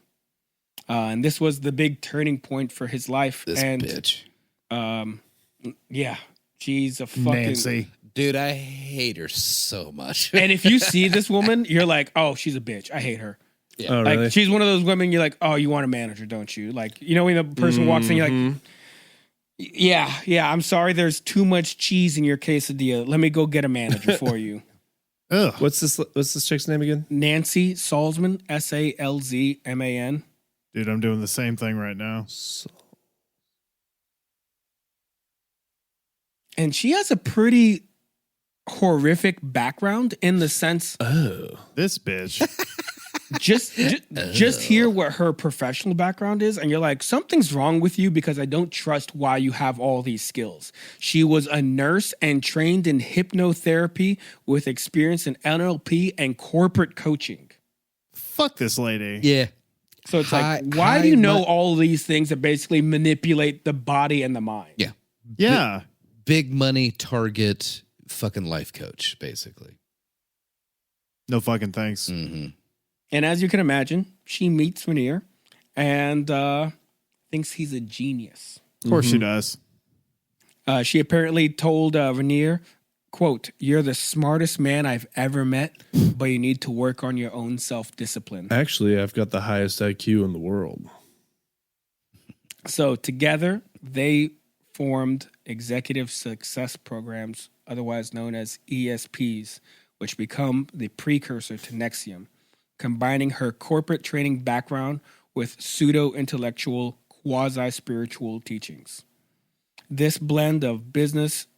And this was the big turning point for his life. This and bitch. yeah, she's a fucking Nancy. Dude, I hate her so much. And if you see this woman, you're like, oh, she's a bitch. I hate her. Yeah. Oh, Like really? she's one of those women you're like, oh, you want a manager, don't you? Like, you know, when the person walks in, you're like, yeah, I'm sorry, there's too much cheese in your quesadilla. Let me go get a manager for you. Ugh. What's this chick's name again? Nancy Salzman, Salzman. Dude, I'm doing the same thing right now. And she has a pretty horrific background in the sense This bitch. just hear what her professional background is and you're like, something's wrong with you because I don't trust why you have all these skills. She was a nurse and trained in hypnotherapy with experience in NLP and corporate coaching. Fuck this lady. Yeah. So it's High- like, why do you high know mo- all these things that basically manipulate the body and the mind? Yeah. Yeah. Big money target fucking life coach, basically. No fucking thanks. Mm-hmm. And as you can imagine, she meets Rainier and thinks he's a genius. Of course she does. She apparently told Rainier, quote, "You're the smartest man I've ever met, but you need to work on your own self-discipline." Actually, I've got the highest IQ in the world. So together, they formed Executive Success Programs, otherwise known as ESPs, which become the precursor to NXIVM, combining her corporate training background with pseudo-intellectual, quasi-spiritual teachings. This blend of business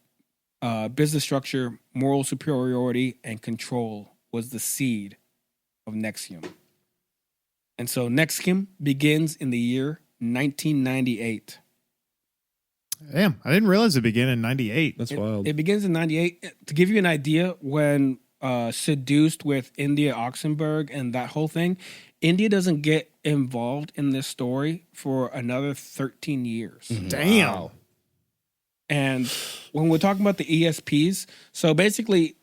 structure, moral superiority, and control was the seed of NXIVM. And so NXIVM begins in the year 1998. Damn, I didn't realize it began in 98. That's wild. It begins in 98. To give you an idea, when Seduced with India Oxenberg and that whole thing, India doesn't get involved in this story for another 13 years. Damn. Wow. And when we're talking about the ESPs, so basically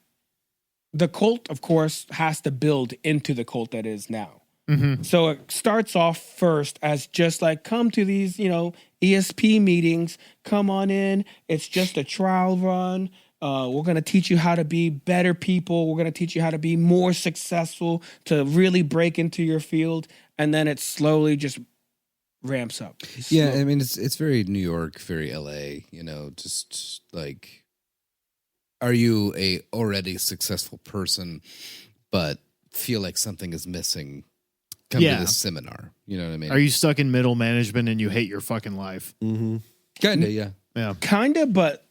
the cult, of course, has to build into the cult that is now. So it starts off first as just like, come to these, ESP meetings, come on in. It's just a trial run. We're going to teach you how to be better people. We're going to teach you how to be more successful, to really break into your field. And then it slowly just ramps up. Yeah, I mean, it's very New York, very LA, just like, are you a already successful person, but feel like something is missing? Come to this seminar. You know what I mean? Are you stuck in middle management and you hate your fucking life? Kinda, yeah. Yeah. Kinda, but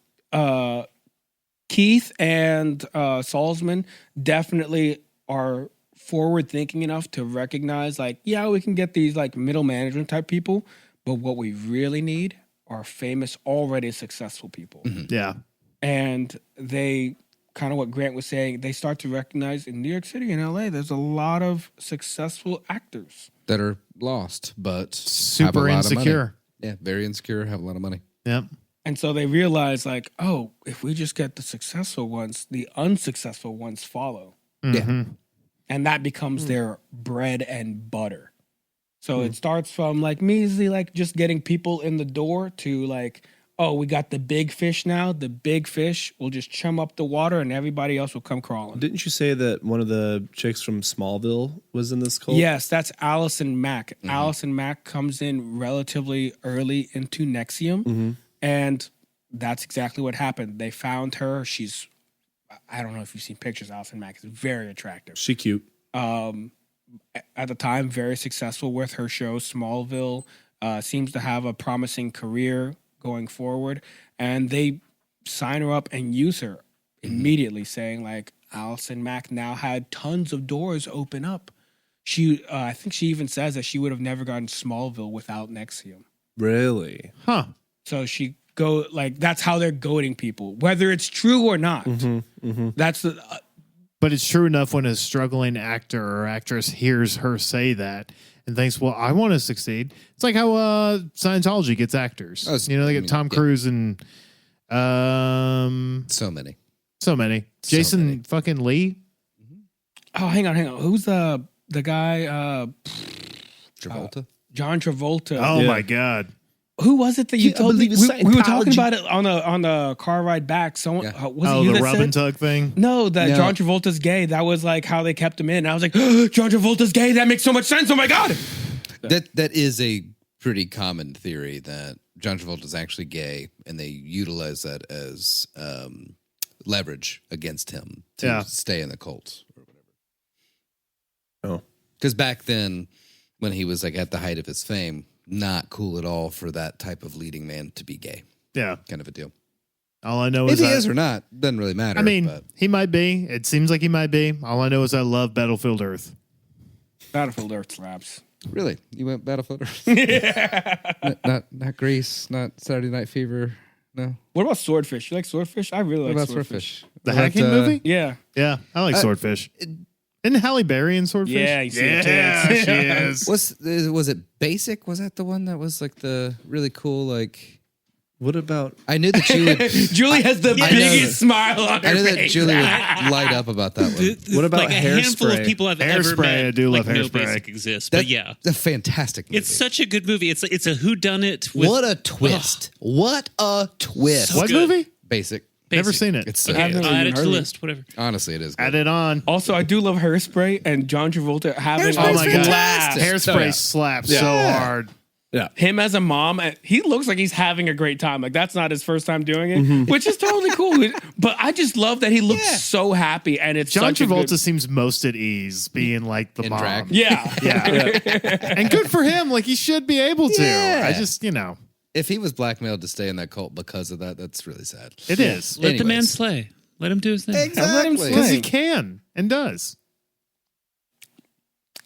Keith and Salzman definitely are forward thinking enough to recognize, like, yeah, we can get these like middle management type people, but what we really need are famous, already successful people. Yeah. And they kind of what Grant was saying, they start to recognize in New York City and LA, there's a lot of successful actors. That are lost, but have a Super lot of money. insecure. Yeah, very insecure, have a lot of money. Yep. And so they realize, like, oh, if we just get the successful ones, the unsuccessful ones follow. Mm-hmm. and that becomes their bread and butter. So it starts from like measly, like just getting people in the door to like, oh, we got the big fish now. The big fish will just chum up the water and everybody else will come crawling. Didn't you say that one of the chicks from Smallville was in this cult? Yes, that's Allison Mack. Allison Mack comes in relatively early into NXIVM, and that's exactly what happened. They found her. I don't know if you've seen pictures of Allison Mack. Is very attractive. She cute. At the time, very successful with her show, Smallville. Seems to have a promising career going forward, and they sign her up and use her immediately, saying like Allison Mack now had tons of doors open up. I think she even says that she would have never gotten Smallville without NXIVM. Really? Huh. So that's how they're goading people, whether it's true or not. That's the. But it's true enough when a struggling actor or actress hears her say that and thinks, well, I want to succeed. It's like how Scientology gets actors. Oh, They get Tom Cruise and So many. Jason fucking Lee. Oh, hang on. Who's the guy? Travolta. John Travolta. Oh, Yeah. my God. Who was it that you I told me? believe in We were talking Scientology. about it on the car ride back. Someone Yeah. was it Oh, you the that rub and said? tug thing? No, that No. John Travolta's gay. That was like how they kept him in. I was like, John Travolta's gay. That makes so much sense. Oh my god. That is a pretty common theory that John Travolta is actually gay, and they utilize that as leverage against him to stay in the cult or whatever. Oh. Because back then, when he was like at the height of his fame, not cool at all for that type of leading man to be gay, Yeah. kind of a deal. All I know If is he is or not, doesn't really matter. I mean, but he might be. It seems like he might be. All I know is I love Battlefield Earth. Battlefield Earth slaps. really, you went Battlefield Earth? not Grease, not Saturday Night Fever. No. What about Swordfish? You like Swordfish? I really What like about Swordfish. Swordfish? The What about, Hacking movie? Yeah. Yeah, I like Swordfish. Isn't Halle Berry in Swordfish? Yeah, you see it too. yeah, she is. Was it Basic? Was that the one that was like the really cool like? What about I knew that you would. Julie has the biggest smile on her I knew that face. Julie would light up about that one. What about like a handful of Hairspray? people I've ever Hairspray, met? I do love like, No Hairspray. Basic exists, That- but yeah, a fantastic movie. it's such a good movie. It's a whodunit. With, What a twist! What a twist! So What good. movie? Basic. Never Basic. seen it. It's so Okay, good. I'll add it to heard the of it. list. Whatever. Honestly, it is. Good. Add it on. Also, I do love Hairspray and John Travolta having Hairspray's Oh my God. fantastic. Hairspray yeah. slaps Yeah. so Yeah. hard. him as a mom. He looks like he's having a great time. Like that's not his first time doing it, which is totally cool. But I just love that he looks so happy, and it's John such a Travolta good- seems most at ease being like the In mom. drag. Yeah. Yeah. And good for him. Like he should be able to. Yeah. I just, If he was blackmailed to stay in that cult because of that, that's really sad. it is. Let the man Anyways. slay. Let him do his thing. Let him Exactly. Because slay. he can and does.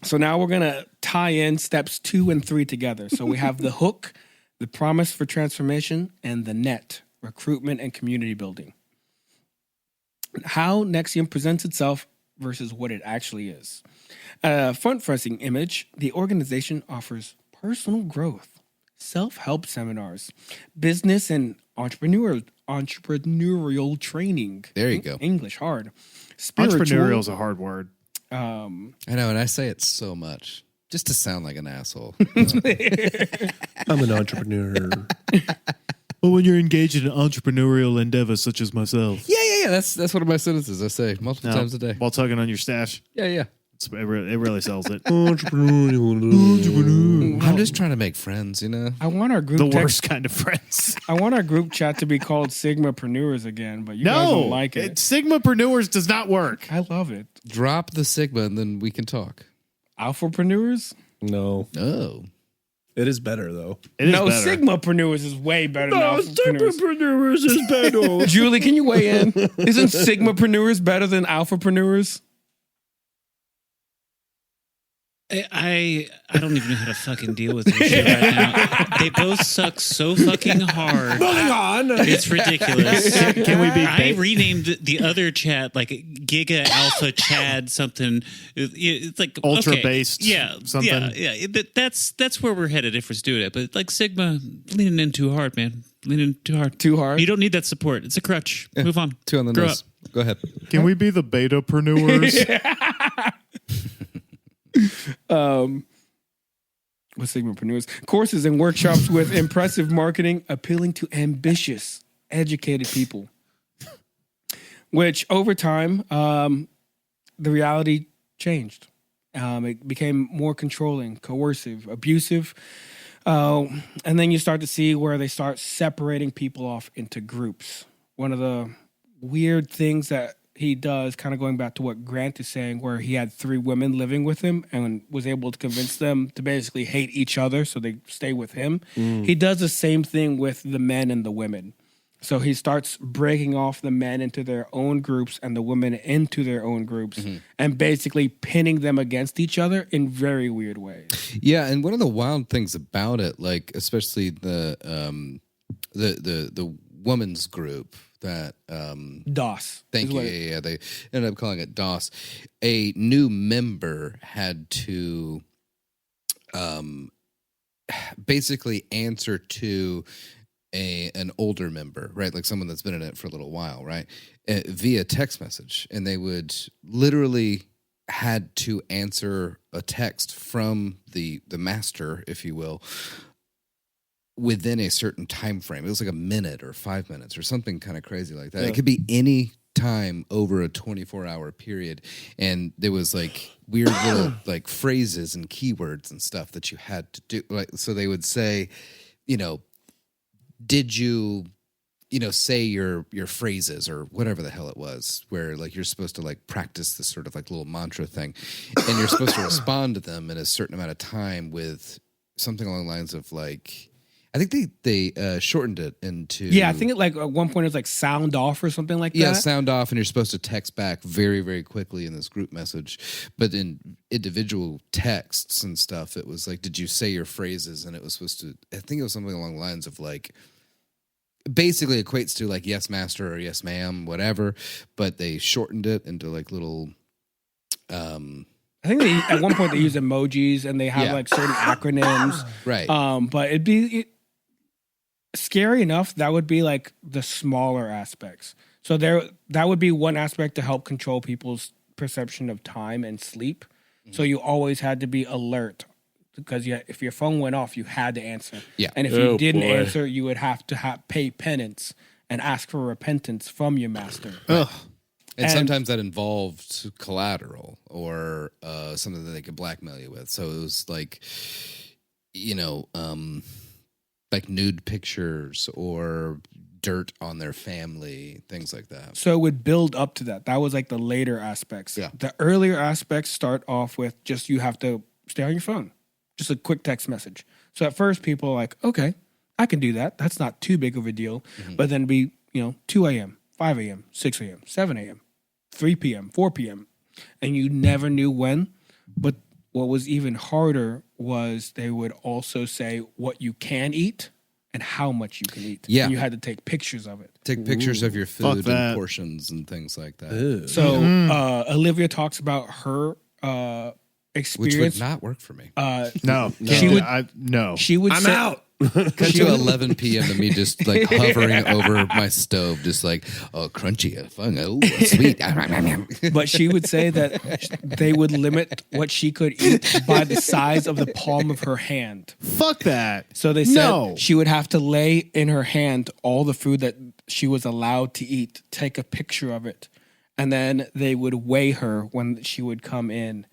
So now we're gonna tie in steps 2 and 3 together. So we have the hook, the promise for transformation, and the net, recruitment and community building. How NXIVM presents itself versus what it actually is. Front-facing image, the organization offers personal growth, self-help seminars, business and entrepreneurial training. There you go. English hard. Spiritual. Entrepreneurial is a hard word. I know, and I say it so much just to sound like an asshole. I'm an entrepreneur. Well, when you're engaged in an entrepreneurial endeavor such as myself. yeah. That's one of my sentences I say multiple times a day. While tugging on your stash. Yeah. It really sells it. Entrepreneurial. I'm just trying to make friends, you know. I want our group The text- worst kind of friends. I want our group chat to be called Sigmapreneurs again, but you guys No, don't like it. Sigmapreneurs does not work. I love it. Drop the Sigma and then we can talk. Alphapreneurs? No, Oh. it is better though. It is No, better. Sigmapreneurs is way better than Alphapreneurs. Entrepreneurs is better. Julie, can you weigh in? Isn't Sigmapreneurs better than Alphapreneurs? I don't even know how to fucking deal with this shit right now. They both suck so fucking hard. Moving on. It's ridiculous. Can we be I renamed the other chat like Giga Alpha Chad something. It's like Ultra okay, based yeah, something. Yeah. That's where we're headed if we're doing it. But like Sigma, leaning in too hard, man. Leaning in too hard. Too hard? You don't need that support. It's a crutch. Move on. 2 on the Grow nose. Go ahead. Can we be the betapreneurs? What's Sigmapreneurs? Courses and workshops with impressive marketing appealing to ambitious, educated people. Which over time, the reality changed. It became more controlling, coercive, abusive. And then you start to see where they start separating people off into groups. One of the weird things that he does, kind of going back to what Grant is saying, where he had 3 women living with him and was able to convince them to basically hate each other so they stay with him. He does the same thing with the men and the women. So he starts breaking off the men into their own groups and the women into their own groups and basically pinning them against each other in very weird ways. Yeah, and one of the wild things about it, like especially the women's group that DOS. thank you. Yeah, they ended up calling it DOS. A new member had to basically answer to an older member, right? Like someone that's been in it for a little while, right? Via text message. And they would literally had to answer a text from the master, if you will, within a certain time frame. It was like a minute or 5 minutes or something kind of crazy like that. It could be any time over a 24-hour period, and there was like weird little like phrases and keywords and stuff that you had to do. Like, so they would say, did you say your phrases or whatever the hell it was, where like you're supposed to like practice this sort of like little mantra thing, and you're supposed to respond to them in a certain amount of time with something along the lines of like, I think they shortened it into... Yeah, I think at one point it was like sound off or something like that. Yeah, sound off, and you're supposed to text back very, very quickly in this group message. But in individual texts and stuff, it was like, did you say your phrases? And it was supposed to... I think it was something along the lines of like... Basically equates to like yes, master, or yes, ma'am, whatever. But they shortened it into like little... I think at one point they use emojis and they have like certain acronyms. Right. But it'd be... Scary enough, that would be like the smaller aspects. So that would be one aspect to help control people's perception of time and sleep. So you always had to be alert, because if your phone went off, you had to answer. Yeah. And if you didn't answer, you would have to pay penance and ask for repentance from your master. And sometimes that involved collateral or something that they could blackmail you with. So it was like, like nude pictures or dirt on their family, things like that. So it would build up to that. That was like the later aspects. Yeah. The earlier aspects start off with just you have to stay on your phone. Just a quick text message. So at first people are like, okay, I can do that. That's not too big of a deal. But then be, 2 a.m., 5 a.m., 6 a.m., 7 a.m., 3 p.m., 4 p.m. And you never knew when. But what was even harder was they would also say what you can eat and how much you can eat. Yeah. And you had to take pictures of it. Take pictures of your Fuck food that. and portions and things like that. So Olivia talks about her Which experience. would not work for me. No. She would- No. She would I'm say, out. Cut to 11 p.m. and me just like hovering over my stove, just like, oh, crunchy, fun, oh, sweet. But she would say that they would limit what she could eat by the size of the palm of her hand. Fuck that. So they said No. she would have to lay in her hand all the food that she was allowed to eat, take a picture of it, and then they would weigh her when she would come in.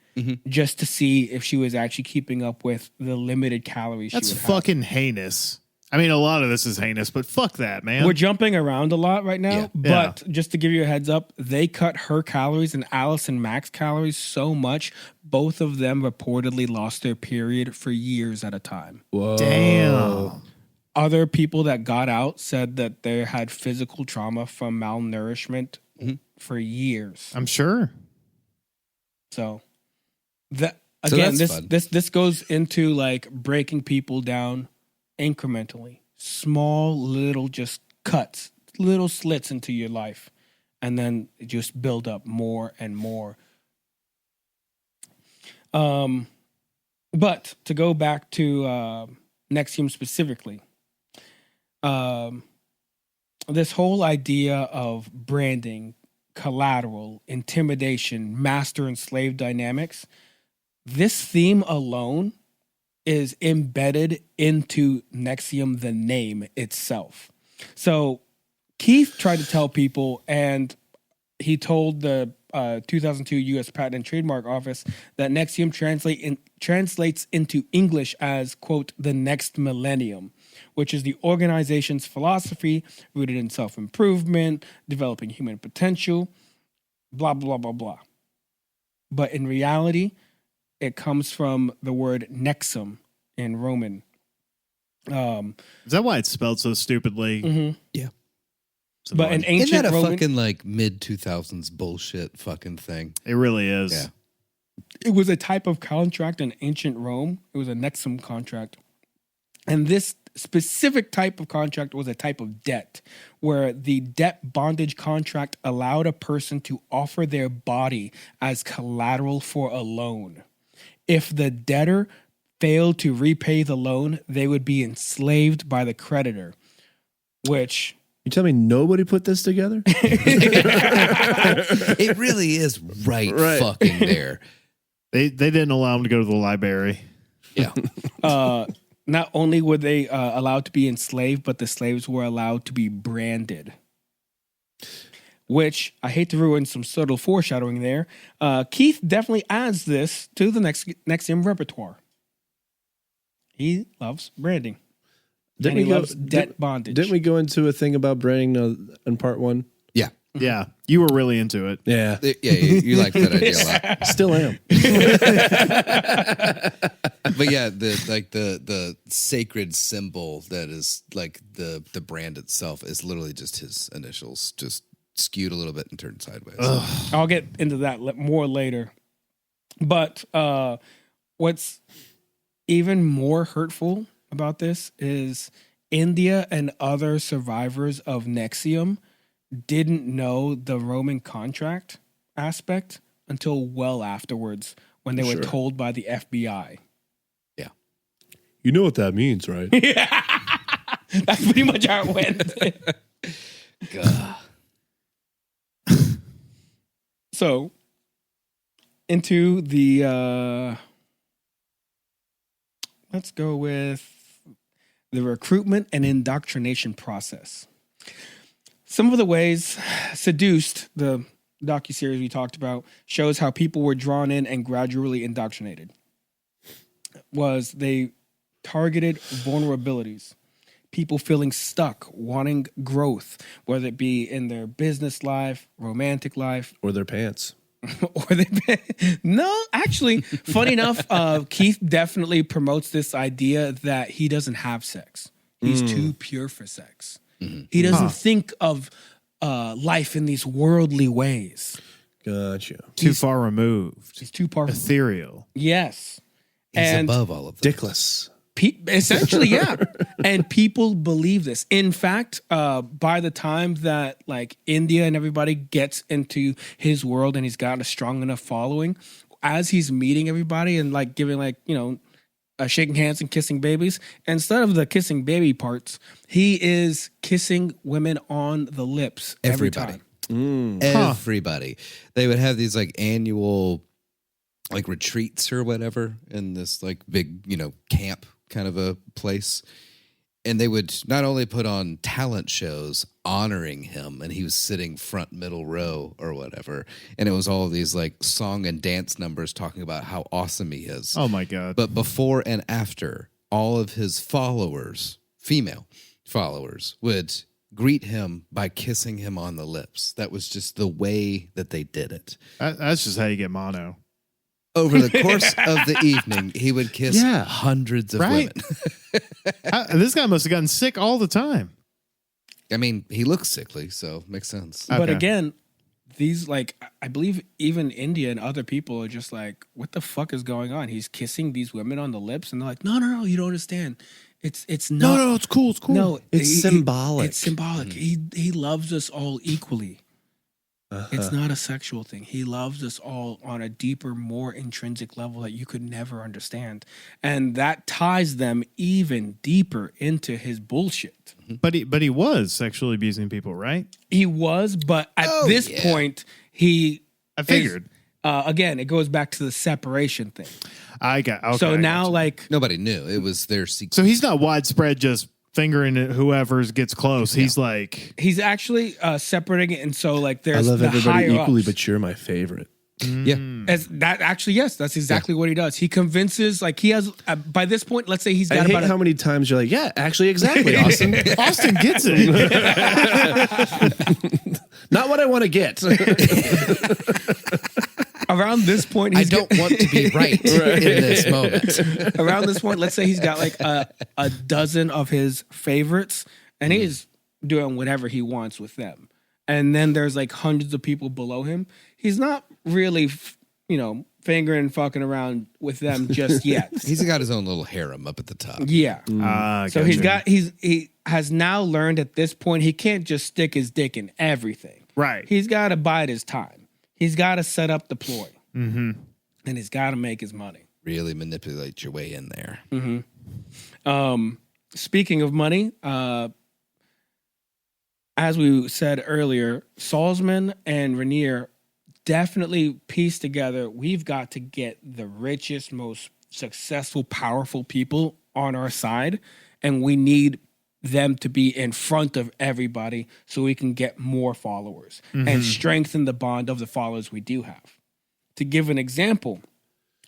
Just to see if she was actually keeping up with the limited calories That's she would fucking heinous. I mean, a lot of this is heinous, but fuck that, man. have. We're jumping around a lot right now, Yeah. but just to give you a heads up, they cut her calories and Allison Mack's calories so much, both of them reportedly lost their period for years at a time. Damn. Other people that got out said that they had physical trauma from malnourishment for years. I'm sure. So that So again, that's fun. this goes into like breaking people down incrementally, small little just cuts, little slits into your life, and then it just build up more and more. But to go back to NXIVM specifically, this whole idea of branding, collateral, intimidation, master and slave dynamics, this theme alone is embedded into NXIVM, the name itself. So Keith tried to tell people, and he told the 2002 U.S. Patent and Trademark Office that NXIVM translates into English as, quote, the next millennium, which is the organization's philosophy rooted in self-improvement, developing human potential, blah, blah, blah, blah. But in reality, it comes from the word nexum in Roman. Is that why it's spelled so stupidly? Mm-hmm. Yeah. It's But annoying. in ancient Isn't that a Roman, fucking like mid 2000s bullshit fucking thing? It really is. Yeah. it was a type of contract in ancient Rome. It was a nexum contract. And this specific type of contract was a type of debt where the debt bondage contract allowed a person to offer their body as collateral for a loan. If the debtor failed to repay the loan, they would be enslaved by the creditor, which... You tell me nobody put this together? It really is right. Fucking there. They didn't allow him to go to the library. Yeah. Not only were they allowed to be enslaved, but the slaves were allowed to be branded. Which, I hate to ruin some subtle foreshadowing there, Keith definitely adds this to the NXIVM repertoire. He loves branding. And he loves debt bondage. Didn't we go into a thing about branding in part one? Yeah. Yeah. You were really into it. Yeah. Yeah. You like that idea a lot. Still am. But yeah, the sacred symbol that is like the brand itself is literally just his initials, just skewed a little bit and turned sideways. I'll get into that more later. But what's even more hurtful about this is India and other survivors of NXIVM didn't know the Roman contract aspect until well afterwards when they were told by the FBI. Yeah. You know what that means, right? That's pretty much how it went. God. So, into the, let's go with the recruitment and indoctrination process. Some of the ways Seduced, the docuseries we talked about, shows how people were drawn in and gradually indoctrinated. Was they targeted vulnerabilities, people feeling stuck, wanting growth, whether it be in their business life, romantic life, Or their pants. or no, actually, funny enough, Keith definitely promotes this idea that he doesn't have sex. He's too pure for sex. Mm-hmm. He doesn't think of life in these worldly ways. Gotcha. Too far removed. He's too far. Ethereal. Yes, He's and above all of this. Dickless. essentially, yeah. And people believe this. In fact, by the time that like India and everybody gets into his world and he's got a strong enough following, as he's meeting everybody and like giving like, shaking hands and kissing babies, instead of the kissing baby parts, he is kissing women on the lips every Everybody. time. Everybody. They would have these like annual like retreats or whatever in this like big, camp kind of a place. And they would not only put on talent shows honoring him, and he was sitting front middle row or whatever. And it was all of these like song and dance numbers talking about how awesome he is. Oh my God. But before and after, all of his followers, female followers, would greet him by kissing him on the lips. That was just the way that they did it. That's just how you get mono. Over the course of the evening, he would kiss hundreds of Right. women. This guy must have gotten sick all the time. I mean, he looks sickly, so makes sense. But Okay. again, these like I believe even India and other people are just like, what the fuck is going on? He's kissing these women on the lips, and they're like, no, you don't understand. It's not. No, it's cool. It's cool. No, It's symbolic. It's symbolic. He loves us all equally. It's not a sexual thing. He loves us all on a deeper, more intrinsic level that you could never understand. And that ties them even deeper into his bullshit. But he was sexually abusing people, right? He was, but at this point, he I figured. again, it goes back to the separation thing. I got okay, So I now, got you. like, Nobody knew. It was their secret. So he's not widespread just fingering whoever gets close. He's like, he's actually separating it, and so like I there's love the everybody higher equally, ups. but you're my favorite. yeah. As that actually, yes, that's exactly what he does. He convinces, like he has by this point, let's say he's I got hate about how many times you're like, yeah, actually, exactly, Austin. Austin gets it. Not what I want to get. around this point. I He's don't want to be right in this moment. around this point. Let's say he's got like a dozen of his favorites, and he's doing whatever he wants with them. And then there's like hundreds of people below him. He's not really, fingering and fucking around with them just yet. He's got his own little harem up at the top. Yeah. So Gotcha. he has now learned at this point he can't just stick his dick in everything. Right. He's got to bide his time. He's got to set up the ploy. Mm-hmm. And he's got to make his money. Really manipulate your way in there. Speaking of money, as we said earlier, Salzman and Rainier definitely pieced together, we've got to get the richest, most successful, powerful people on our side, and we need them to be in front of everybody so we can get more followers and strengthen the bond of the followers we do have. To give an example,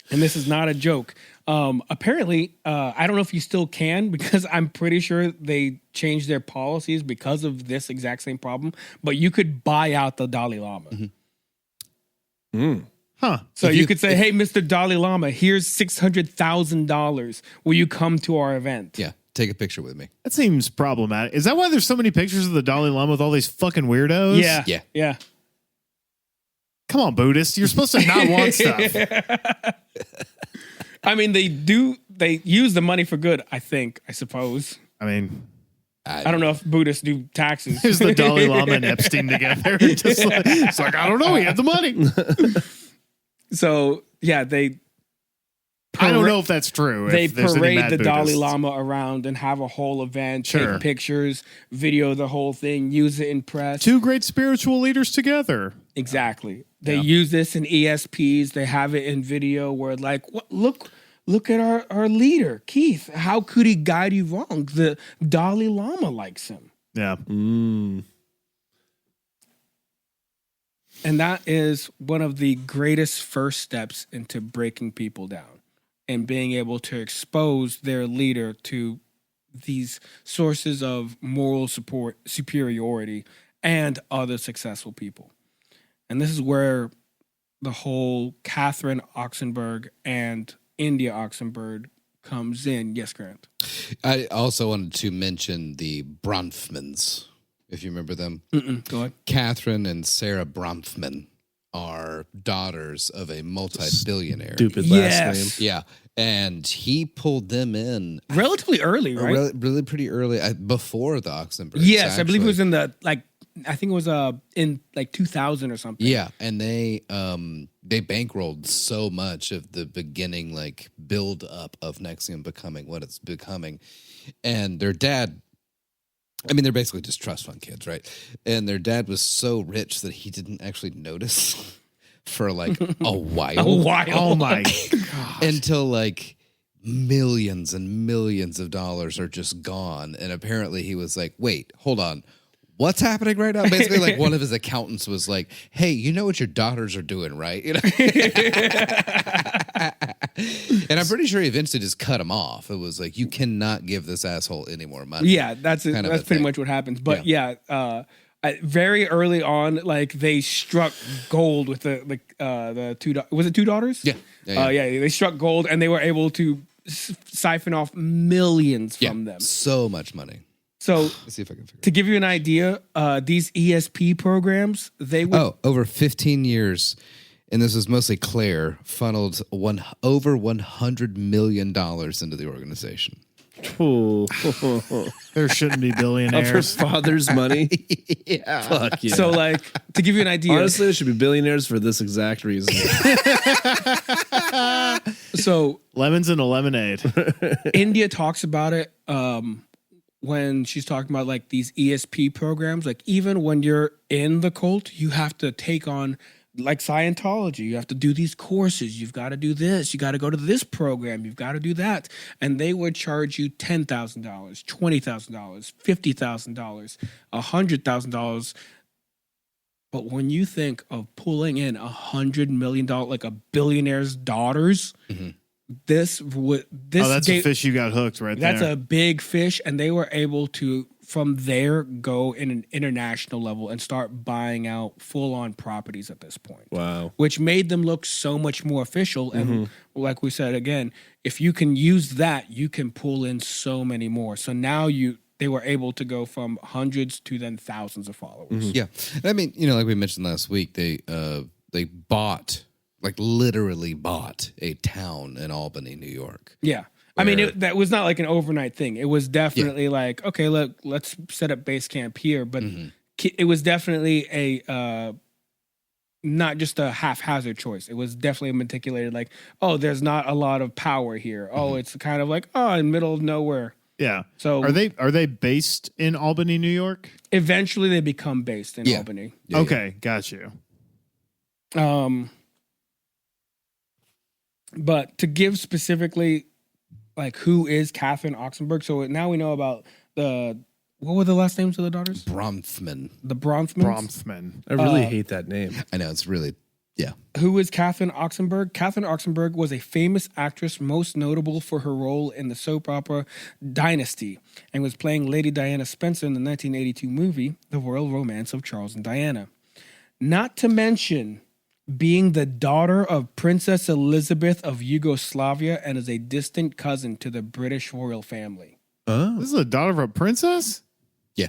and this is not a joke, apparently, I don't know if you still can, because I'm pretty sure they changed their policies because of this exact same problem, but you could buy out the Dalai Lama. Huh. So If you you- could say, hey, Mr. Dalai Lama, here's $600,000. Will you come to our event? Yeah. Take a picture with me. That seems problematic. Is that why there's so many pictures of the Dalai Lama with all these fucking weirdos? Yeah. Yeah. Yeah. Come on, Buddhist. You're supposed to not want stuff. I mean, they use the money for good, I suppose. I mean, I don't know if Buddhists do taxes. here's the Dalai Lama and Epstein together. It's like, I don't know. He had the money. So, yeah, I don't know if that's true. They if there's any parade mad the Dalai Buddhists. Lama around and have a whole event, Sure. take pictures, video the whole thing, use it in press. Two great spiritual leaders together. Exactly. They use this in ESPs. They have it in video where, like, look at our leader, Keith. How could he guide you wrong? The Dalai Lama likes him. Yeah. And that is one of the greatest first steps into breaking people down and being able to expose their leader to these sources of moral support, superiority, and other successful people. And this is where the whole Catherine Oxenberg and India Oxenberg comes in. Yes, Grant. I also wanted to mention the Bronfmans, if you remember them. Go ahead. Catherine and Sarah Bronfman are daughters of a multi-billionaire. Stupid Yes. last name. Yeah. And he pulled them in Relatively early, right? really pretty early, before the Oxenbergs. Yes, I believe it was actually. in the, I think it was in 2000 or something. Yeah, and they bankrolled so much of the beginning, like build up of NXIVM becoming what it's becoming, and their dad. I mean, they're basically just trust fund kids, right? And their dad was so rich that he didn't actually notice for like a while. A while. Oh my God. Until like millions and millions of dollars are just gone. And apparently he was like, wait, hold on. What's happening right now? Basically, like one of his accountants was like, hey, you know what your daughters are doing, right? You know? And I'm pretty sure he eventually just cut him off. It was like, you cannot give this asshole any more money. Yeah, that's Kind of a that's pretty thing. much what happens. But very early on, like they struck gold with the two. Was it two daughters? Yeah. They struck gold, and they were able to siphon off millions from them. So much money. So Let's see if I can figure to give you an idea, these ESP programs, they would Oh, over 15 years, and this was mostly Claire, funneled over $100 million into the organization. Ooh. There shouldn't be Of her billionaires. father's money. Yeah. Fuck yeah. So, like, to give you an idea, Honestly, there should be billionaires for this exact reason. so Lemons in a lemonade. India talks about it when she's talking about like these ESP programs. Like, even when you're in the cult, you have to take on like Scientology. You have to do these courses. You've got to do this. You got to go to this program. You've got to do that. And they would charge you $10,000, $20,000, $50,000, $100,000. But when you think of pulling in $100 million, like a billionaire's daughters, this that's a fish you got hooked right there. that's a big fish, and they were able to from there go in an international level and start buying out full-on properties at this point. Wow. Which made them look so much more official. And like we said again, if you can use that, you can pull in so many more. So now they were able to go from hundreds to then thousands of followers. Yeah. I mean, like we mentioned last week, they bought, like literally bought a town in Albany, New York. Yeah. I mean, that was not like an overnight thing. It was definitely like, okay, look, let's set up base camp here. But it was definitely a not just a haphazard choice. It was definitely meticulated. Like, oh, there's not a lot of power here. Oh, it's kind of like, oh, in the middle of nowhere. Yeah. So are they based in Albany, New York? Eventually, they become based in Albany. Yeah, okay, got you. But to give specifically, like, who is Catherine Oxenberg? So now we know about what were the last names of the daughters? Bronfman. The Bronfmans? Bronfman. I really hate that name. I know, it's really, yeah. Who is Catherine Oxenberg? Catherine Oxenberg was a famous actress, most notable for her role in the soap opera Dynasty, and was playing Lady Diana Spencer in the 1982 movie The Royal Romance of Charles and Diana. Not to mention being the daughter of Princess Elizabeth of Yugoslavia and is a distant cousin to the British royal family. This is the daughter of a princess? Yeah.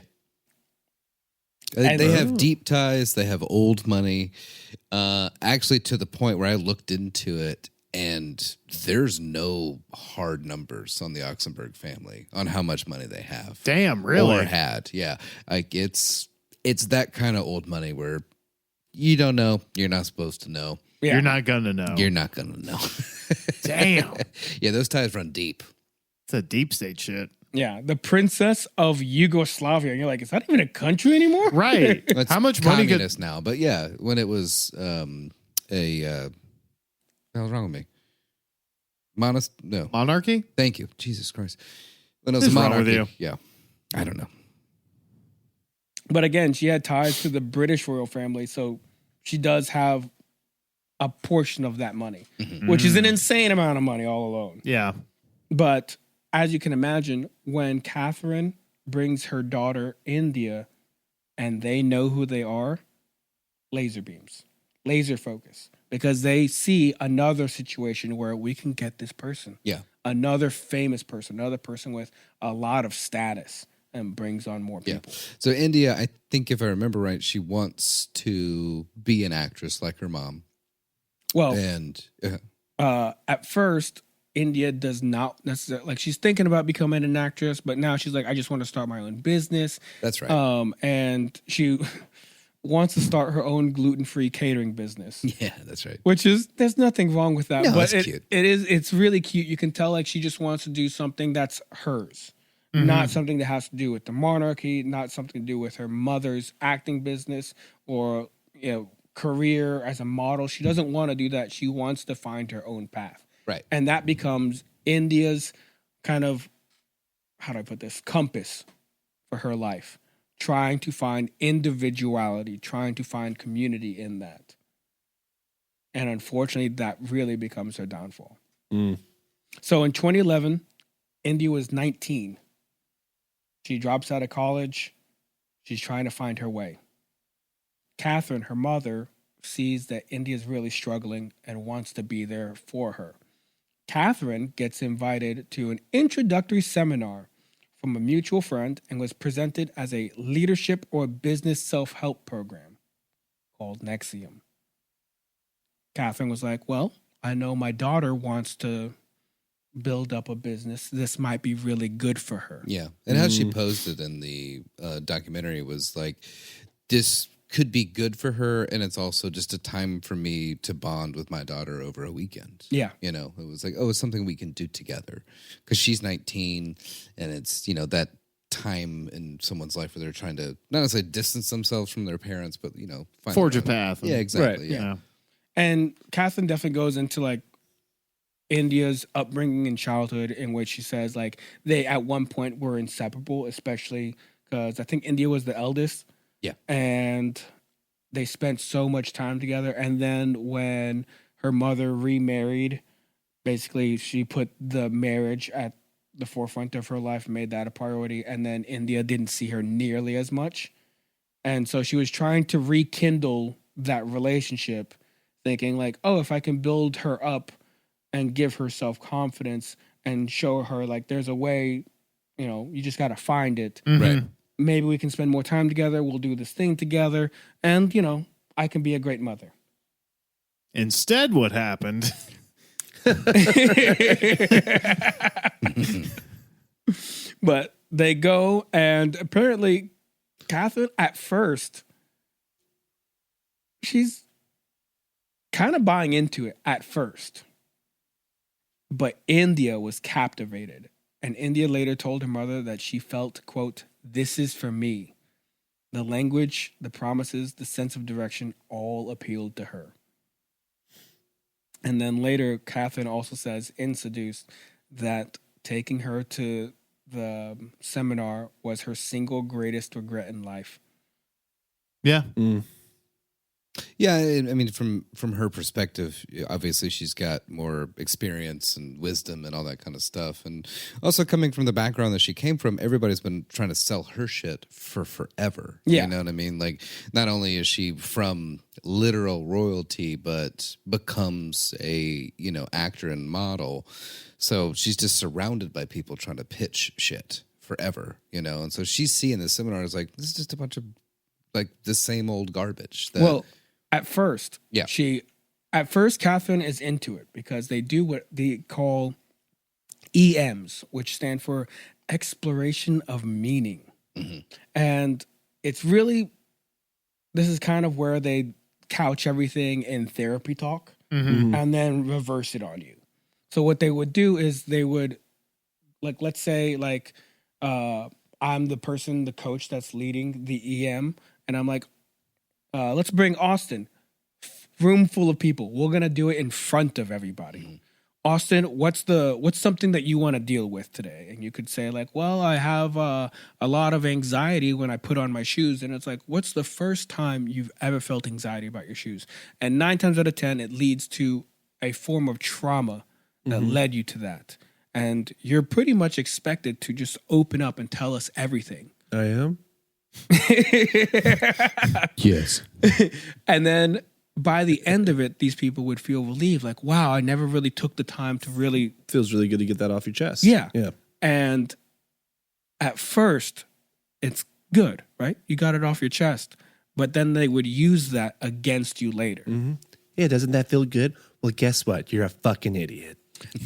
They have deep ties. They have old money. Actually, to the point where I looked into it, and there's no hard numbers on the Oxenberg family on how much money they have. Damn, really? Or had, yeah. Like it's that kind of old money where you don't know. You're not supposed to know. Yeah. You're not going to know. You're not going to know. Damn. Yeah, those ties run deep. It's a deep state shit. Yeah, the Princess of Yugoslavia. And you're like, is that even a country anymore? Right. It's How much money communist now? But yeah, when it was what the hell's wrong with me? Monarchy? Thank you. Jesus Christ. When it was What's a wrong with monarchy. you? Yeah. I don't know. But again, she had ties to the British royal family, so she does have a portion of that money, which is an insane amount of money all alone. Yeah. But as you can imagine, when Catherine brings her daughter India and they know who they are, laser beams, laser focus, because they see another situation where we can get this person. Yeah. Another famous person, another person with a lot of status, and brings on more people. So India, I think if I remember right, she wants to be an actress like her mom. Well, And at first, India does not necessarily, like, she's thinking about becoming an actress, but now she's like, I just want to start my own business. that's right. And she wants to start her own gluten-free catering business. Yeah, that's right. Which is, there's nothing wrong with that. No, but it's cute. It's really cute. You can tell like she just wants to do something that's hers. Not something that has to do with the monarchy, not something to do with her mother's acting business or, career as a model. She doesn't want to do that. She wants to find her own path. Right. And that becomes India's kind of, how do I put this, compass for her life. Trying to find individuality, trying to find community in that. And unfortunately, that really becomes her downfall. So in 2011, India was 19. She drops out of college. She's trying to find her way. Catherine, her mother, sees that India's really struggling and wants to be there for her. Catherine gets invited to an introductory seminar from a mutual friend and was presented as a leadership or business self-help program called NXIVM. Catherine was like, well, I know my daughter wants to build up a business. This might be really good for her. Yeah. And how she posed it in the documentary was like, this could be good for her, and it's also just a time for me to bond with my daughter over a weekend. Yeah. It was like, it's something we can do together. Because she's 19, and it's, that time in someone's life where they're trying to not necessarily distance themselves from their parents, but find Forge a their own- path. Yeah, exactly. Right, Yeah. Yeah. And Catherine definitely goes into like India's upbringing and childhood, in which she says like they at one point were inseparable, especially because I think India was the eldest. Yeah. And they spent so much time together. And then when her mother remarried, basically she put the marriage at the forefront of her life, made that a priority. And then India didn't see her nearly as much. And so she was trying to rekindle that relationship, thinking like, oh, if I can build her up and give her self-confidence and show her like there's a way, you just got to find it. Right. Maybe we can spend more time together. We'll do this thing together. And, I can be a great mother. Instead, what happened? But they go, and apparently Catherine at first, she's kind of buying into it at first. But India was captivated. And India later told her mother that she felt, quote, "This is for me." The language, the promises, the sense of direction all appealed to her. And then later, Catherine also says in Seduced that taking her to the seminar was her single greatest regret in life. Yeah. Yeah, I mean, from her perspective, obviously she's got more experience and wisdom and all that kind of stuff, and also coming from the background that she came from, everybody's been trying to sell her shit for forever. Yeah. You know what I mean? Like, not only is she from literal royalty, but becomes a actor and model, so she's just surrounded by people trying to pitch shit forever. And so she's seeing this seminar as like, this is just a bunch of like the same old garbage. Well, at first, Yeah. Catherine is into it because they do what they call EMs, which stand for exploration of meaning. And it's really, this is kind of where they couch everything in therapy talk and then reverse it on you. So what they would do is they would, like, let's say like, I'm the coach that's leading the EM, and I'm like, let's bring Austin. Room full of people. We're gonna do it in front of everybody. Austin, what's something that you want to deal with today? And you could say like, well, I have a lot of anxiety when I put on my shoes. And it's like, what's the first time you've ever felt anxiety about your shoes? And 9 times out of 10, it leads to a form of trauma that led you to that. And you're pretty much expected to just open up and tell us everything. I am. yes. And then by the end of it, these people would feel relieved, like, wow, I never really took the time to really. Feels really good to get that off your chest. Yeah. Yeah. And at first, it's good, right? You got it off your chest. But then they would use that against you later. Yeah, doesn't that feel good? Well, guess what? You're a fucking idiot.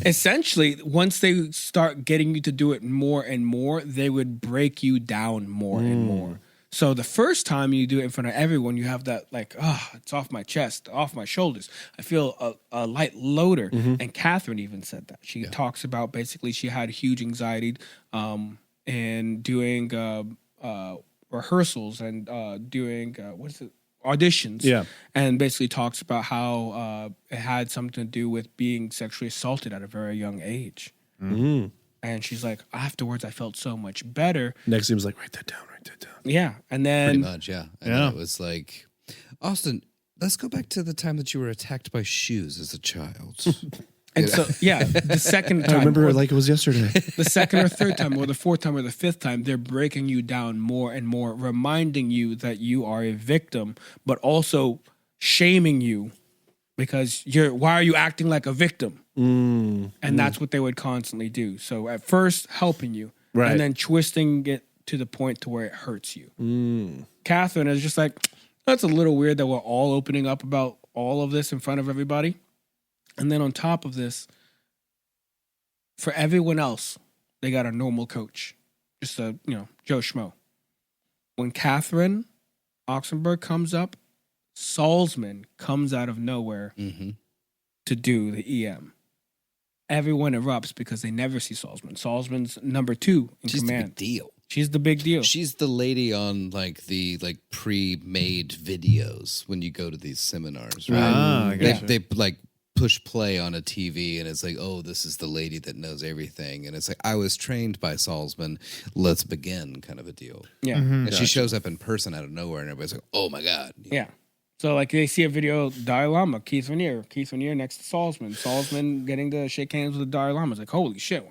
Essentially, once they start getting you to do it more and more, they would break you down more and more. So the first time you do it in front of everyone, you have that like, it's off my chest, off my shoulders. I feel a light loader. And Catherine even said that. She talks about basically she had huge anxiety in doing rehearsals and doing, auditions. Yeah. And basically talks about how it had something to do with being sexually assaulted at a very young age. And she's like, afterwards, I felt so much better. Next seems like, write that down. Yeah. And Pretty then much, yeah. And then it was like, Austin, let's go back to the time that you were attacked by shoes as a child. and so the second time I remember or it like it was yesterday. the second or third time or the fourth time or the fifth time, they're breaking you down more and more, reminding you that you are a victim, but also shaming you because why are you acting like a victim? And that's what they would constantly do. So at first helping you, Right. and then twisting it to the point to where it hurts you. Catherine is just like, that's a little weird that we're all opening up about all of this in front of everybody. And then on top of this, for everyone else, they got a normal coach, just a Joe Schmo. When Catherine Oxenberg comes up, Salzman comes out of nowhere to do the EM. Everyone erupts because they never see Salzman. Salzman's number 2 in She's the command. big deal. She's the big deal. She's the lady on like the pre-made videos when you go to these seminars, right? Ah, I gotcha. They like push play on a TV and it's like, oh, this is the lady that knows everything. And it's like, I was trained by Salzman. Let's begin, kind of a deal. Yeah. And she shows up in person out of nowhere and everybody's like, oh my God. Yeah. So like they see a video, Dalai Lama, Keith Raniere next to Salzman getting to shake hands with the Dalai Lama. It's like, holy shit.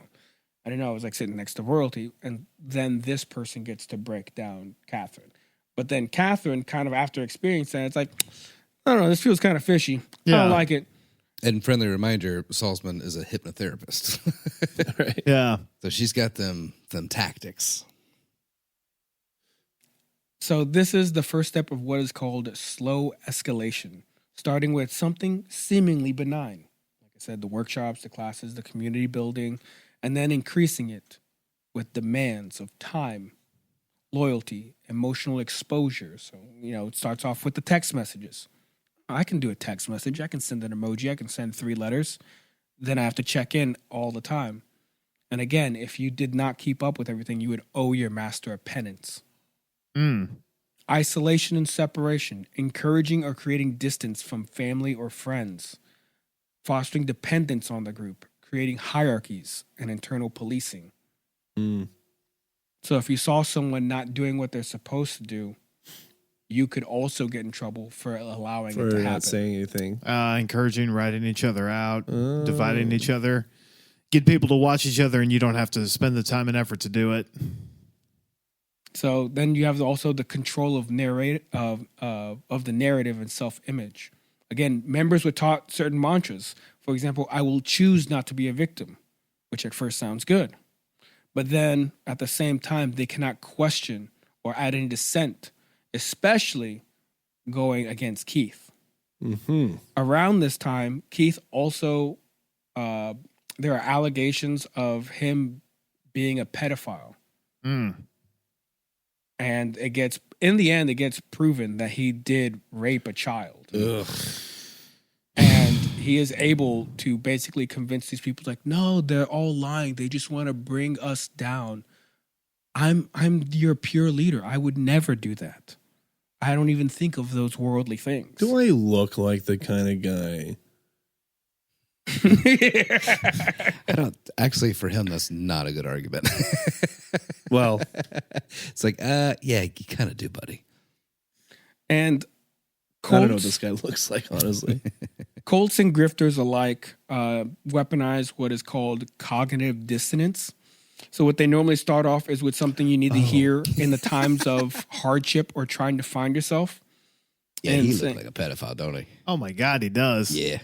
I didn't know I was like sitting next to royalty. And then this person gets to break down Catherine. But then Catherine kind of after experiencing that, it's like, I don't know, this feels kind of fishy. I don't like it. And friendly reminder, Salzman is a hypnotherapist. Right. Yeah. So she's got them tactics. So this is the first step of what is called slow escalation, starting with something seemingly benign. Like I said, the workshops, the classes, the community building, and then increasing it with demands of time, loyalty, emotional exposure. So, it starts off with the text messages. I can do a text message. I can send an emoji. I can send 3 letters. Then I have to check in all the time. And again, if you did not keep up with everything, you would owe your master a penance. Isolation and separation, encouraging or creating distance from family or friends, fostering dependence on the group, creating hierarchies and internal policing. So if you saw someone not doing what they're supposed to do, you could also get in trouble for allowing it to happen. Not saying anything. Encouraging, writing each other out, dividing each other. Get people to watch each other and you don't have to spend the time and effort to do it. So then you have also the control of the narrative and self-image. Again, members were taught certain mantras. For example, I will choose not to be a victim, which at first sounds good. But then at the same time, they cannot question or add any dissent, especially going against Keith. Around this time, Keith also, there are allegations of him being a pedophile. And in the end, it gets proven that he did rape a child. And he is able to basically convince these people, like, no, they're all lying. They just want to bring us down. I'm your pure leader. I would never do that. I don't even think of those worldly things. Do I look like the kind of guy? I don't actually. For him, that's not a good argument. Well, it's like, yeah, you kind of do, buddy. And I don't know what this guy looks like, honestly. cults and grifters alike weaponize what is called cognitive dissonance. So what they normally start off is with something you need to hear in the times of hardship or trying to find yourself. Yeah, And he say, looks like a pedophile, don't he? Oh my God, he does. Yeah.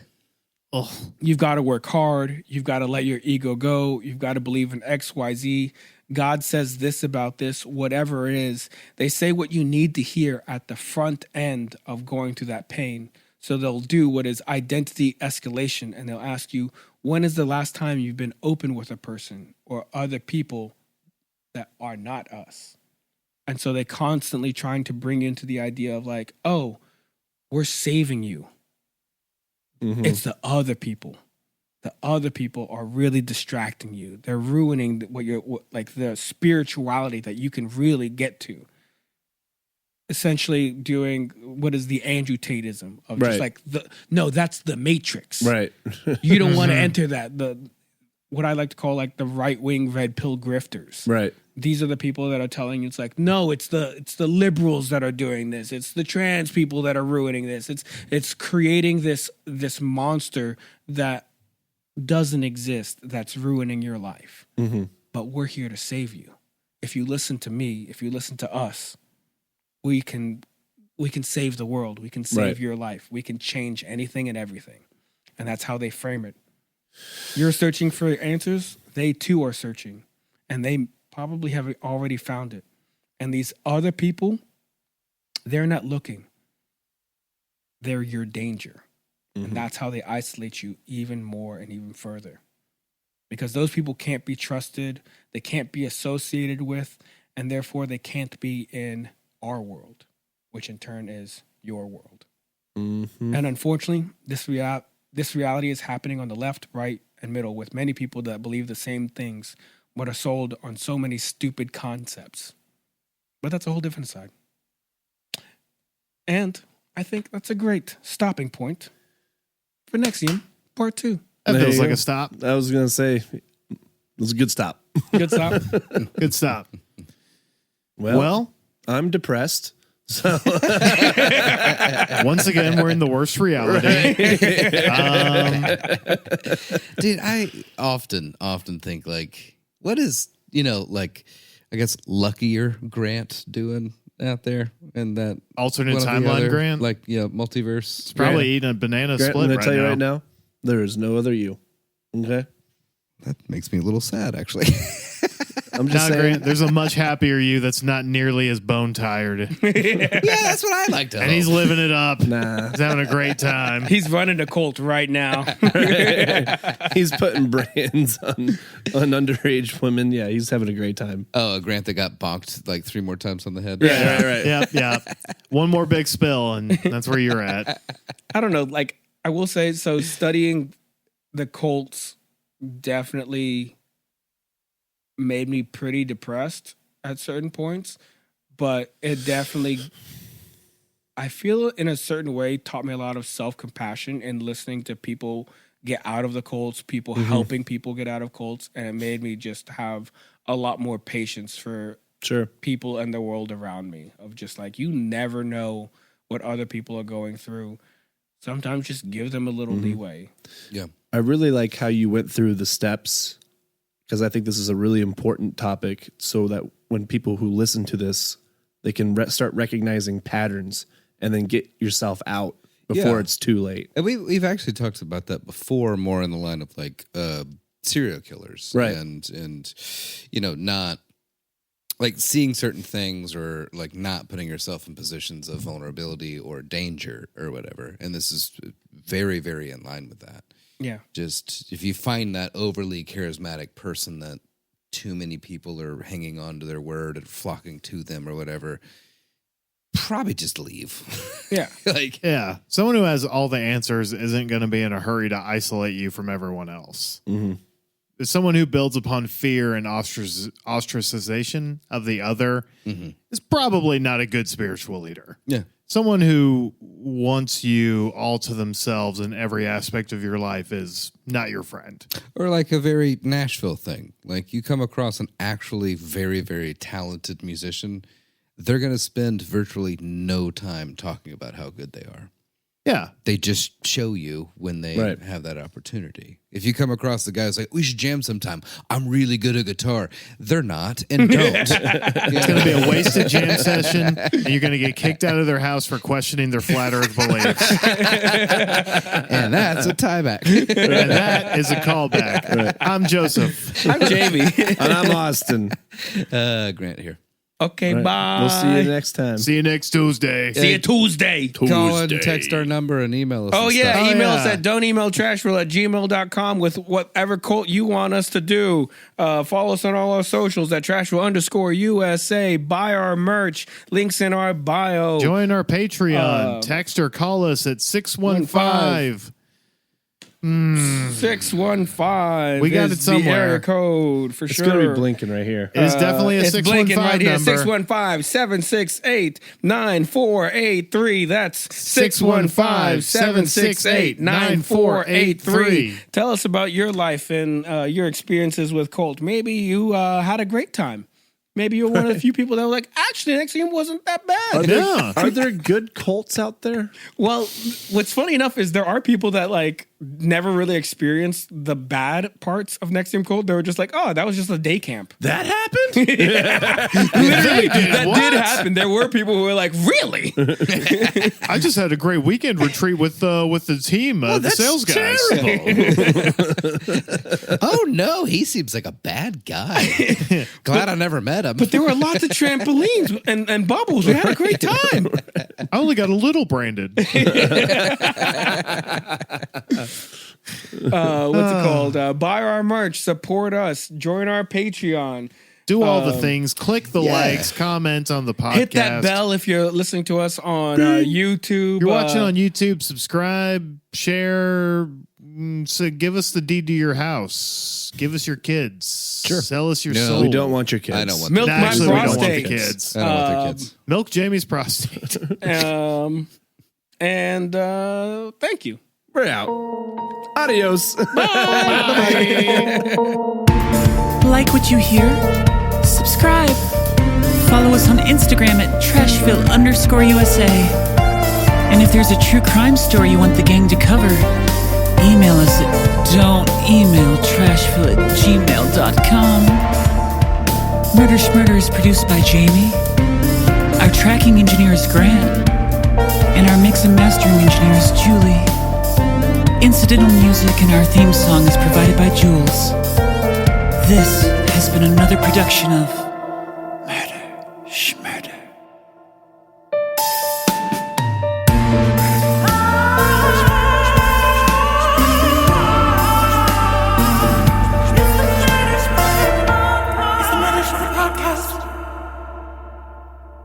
Oh, you've got to work hard. You've got to let your ego go. You've got to believe in X, Y, Z. God says this about this, whatever it is. They say what you need to hear at the front end of going through that pain. So they'll do what is identity escalation, and they'll ask you, when is the last time you've been open with a person or other people that are not us? And so they constantly trying to bring into the idea of like, oh, we're saving you. It's the other people. The other people are really distracting you. They're ruining the spirituality that you can really get to. Essentially doing what is the Andrew Tateism of just like that's the Matrix. Right. You don't want to enter that. What I like to call like the right-wing red pill grifters. Right. These are the people that are telling you it's like, no, it's the liberals that are doing this. It's the trans people that are ruining this. It's creating this monster that doesn't exist, that's ruining your life. But we're here to save you. If you listen to me, if you listen to us, we can save the world. We can save your life. We can change anything and everything. And that's how they frame it. You're searching for answers. They too are searching. And they probably have already found it. And these other people, they're not looking. They're your danger. And that's how they isolate you even more and even further. Because those people can't be trusted. They can't be associated with. And therefore, they can't be in our world, which in turn is your world. And unfortunately, this reality is happening on the left, right, and middle with many people that believe the same things but are sold on so many stupid concepts. But that's a whole different side. And I think that's a great stopping point for NXIVM Part 2. That There feels you like go. a stop. I was gonna say it was a good stop. Good stop. Good stop. Well, I'm depressed. So Once again, we're in the worst reality. Dude, I often think like, what is, like, I guess luckier Grant doing out there in that Alternate one of the timeline, other, Grant. like, multiverse. It's probably eating a banana Grant, split I'm gonna right tell you now. right now, there is no other you. Okay, That makes me a little sad, actually. I'm just Nah, saying. Grant, there's a much happier you that's not nearly as bone tired. Yeah, that's what I like to. And he's living it up. Nah, He's having a great time. He's running a cult right now. he's putting brands on underage women. Yeah, he's having a great time. Oh, a Grant that got bonked like 3 more times on the head. Right. Yep. One more big spill, and that's where you're at. I don't know. Like, I will say, so studying the cults definitely made me pretty depressed at certain points, but it definitely, I feel in a certain way, taught me a lot of self-compassion in listening to people get out of the cults, people helping people get out of cults, and it made me just have a lot more patience for Sure. people and the world around me, of just like, you never know what other people are going through. Sometimes just give them a little leeway. Yeah. I really like how you went through the steps, because I think this is a really important topic, so that when people who listen to this, they can start recognizing patterns and then get yourself out before Yeah. it's too late. And we've actually talked about that before, more in the line of like serial killers, Right. And not like seeing certain things, or like not putting yourself in positions of vulnerability or danger or whatever. And this is very, very in line with that. Yeah. Just if you find that overly charismatic person that too many people are hanging on to their word and flocking to them or whatever, probably just leave. Yeah. Like, Yeah. Someone who has all the answers isn't going to be in a hurry to isolate you from everyone else. Mm-hmm. It's someone who builds upon fear and ostracization of the other is probably not a good spiritual leader. yeah. Someone who wants you all to themselves in every aspect of your life is not your friend. Or like a very Nashville thing. Like you come across an actually very, very talented musician, they're going to spend virtually no time talking about how good they are. Yeah. They just show you when they Right. have that opportunity. If you come across the guy who's like, we should jam sometime, I'm really good at guitar. They're not, and don't. It's going to be a wasted jam session, and you're going to get kicked out of their house for questioning their flat earth beliefs. And that's a tieback. And that is a callback. I'm Joseph. I'm Jamie. And I'm Austin. Grant here. Okay, Right. bye. We'll see you next time. See you next Tuesday. See you Tuesday. Call and text our number and email us. Oh, and yeah. stuff. Email us yeah. at don'temailtrashville@gmail.com with whatever cult you want us to do. Follow us on all our socials at Trashville_USA. Buy our merch. Links in our bio. Join our Patreon. Text or call us at 615. 615. We got is it somewhere. The area code for It's sure. going to be blinking right here. It is definitely a It's 615 blinking right here. number. 615-768-9483. That's 615-768-9483. Tell us about your life and your experiences with cult. Maybe you had a great time. Maybe you're one of the few people that were like, actually, NXIVM wasn't that bad. Yeah. Are there good cults out there? Well, what's funny enough is there are people that like never really experienced the bad parts of NXIVM Cult. They were just like, oh, that was just a day camp. That happened? Literally, that What? did happen. There were people who were like, really? I just had a great weekend retreat with the team, the sales guys. Oh, no. He seems like a bad guy. Glad I never met him. But there were lots of trampolines and bubbles. We had a great time. I only got a little branded. What's it called? Buy our merch, support us, join our Patreon. Do all the things. Click the yeah. likes, comment on the podcast. Hit that bell if you're listening to us on YouTube. You're watching on YouTube. Subscribe, share, So give us the deed to your house. Give us your kids. Sure. Sell us your No. soul. We don't want your kids. I don't want Milk No, my actually, we don't want the prostate. kids. I don't want their kids. Milk Jamie's prostate. And thank you. We're out. Adios. Like what you hear? Subscribe. Follow us on Instagram at Trashville_USA. And if there's a true crime story you want the gang to cover, email us at don'temailtrashville@gmail.com. Murder Schmurder is produced by Jamie. Our tracking engineer is Grant. And our mix and mastering engineer is Julie. Incidental music and our theme song is provided by Jules. This has been another production of Murder Schmurder. It's the Murder Schmurder podcast.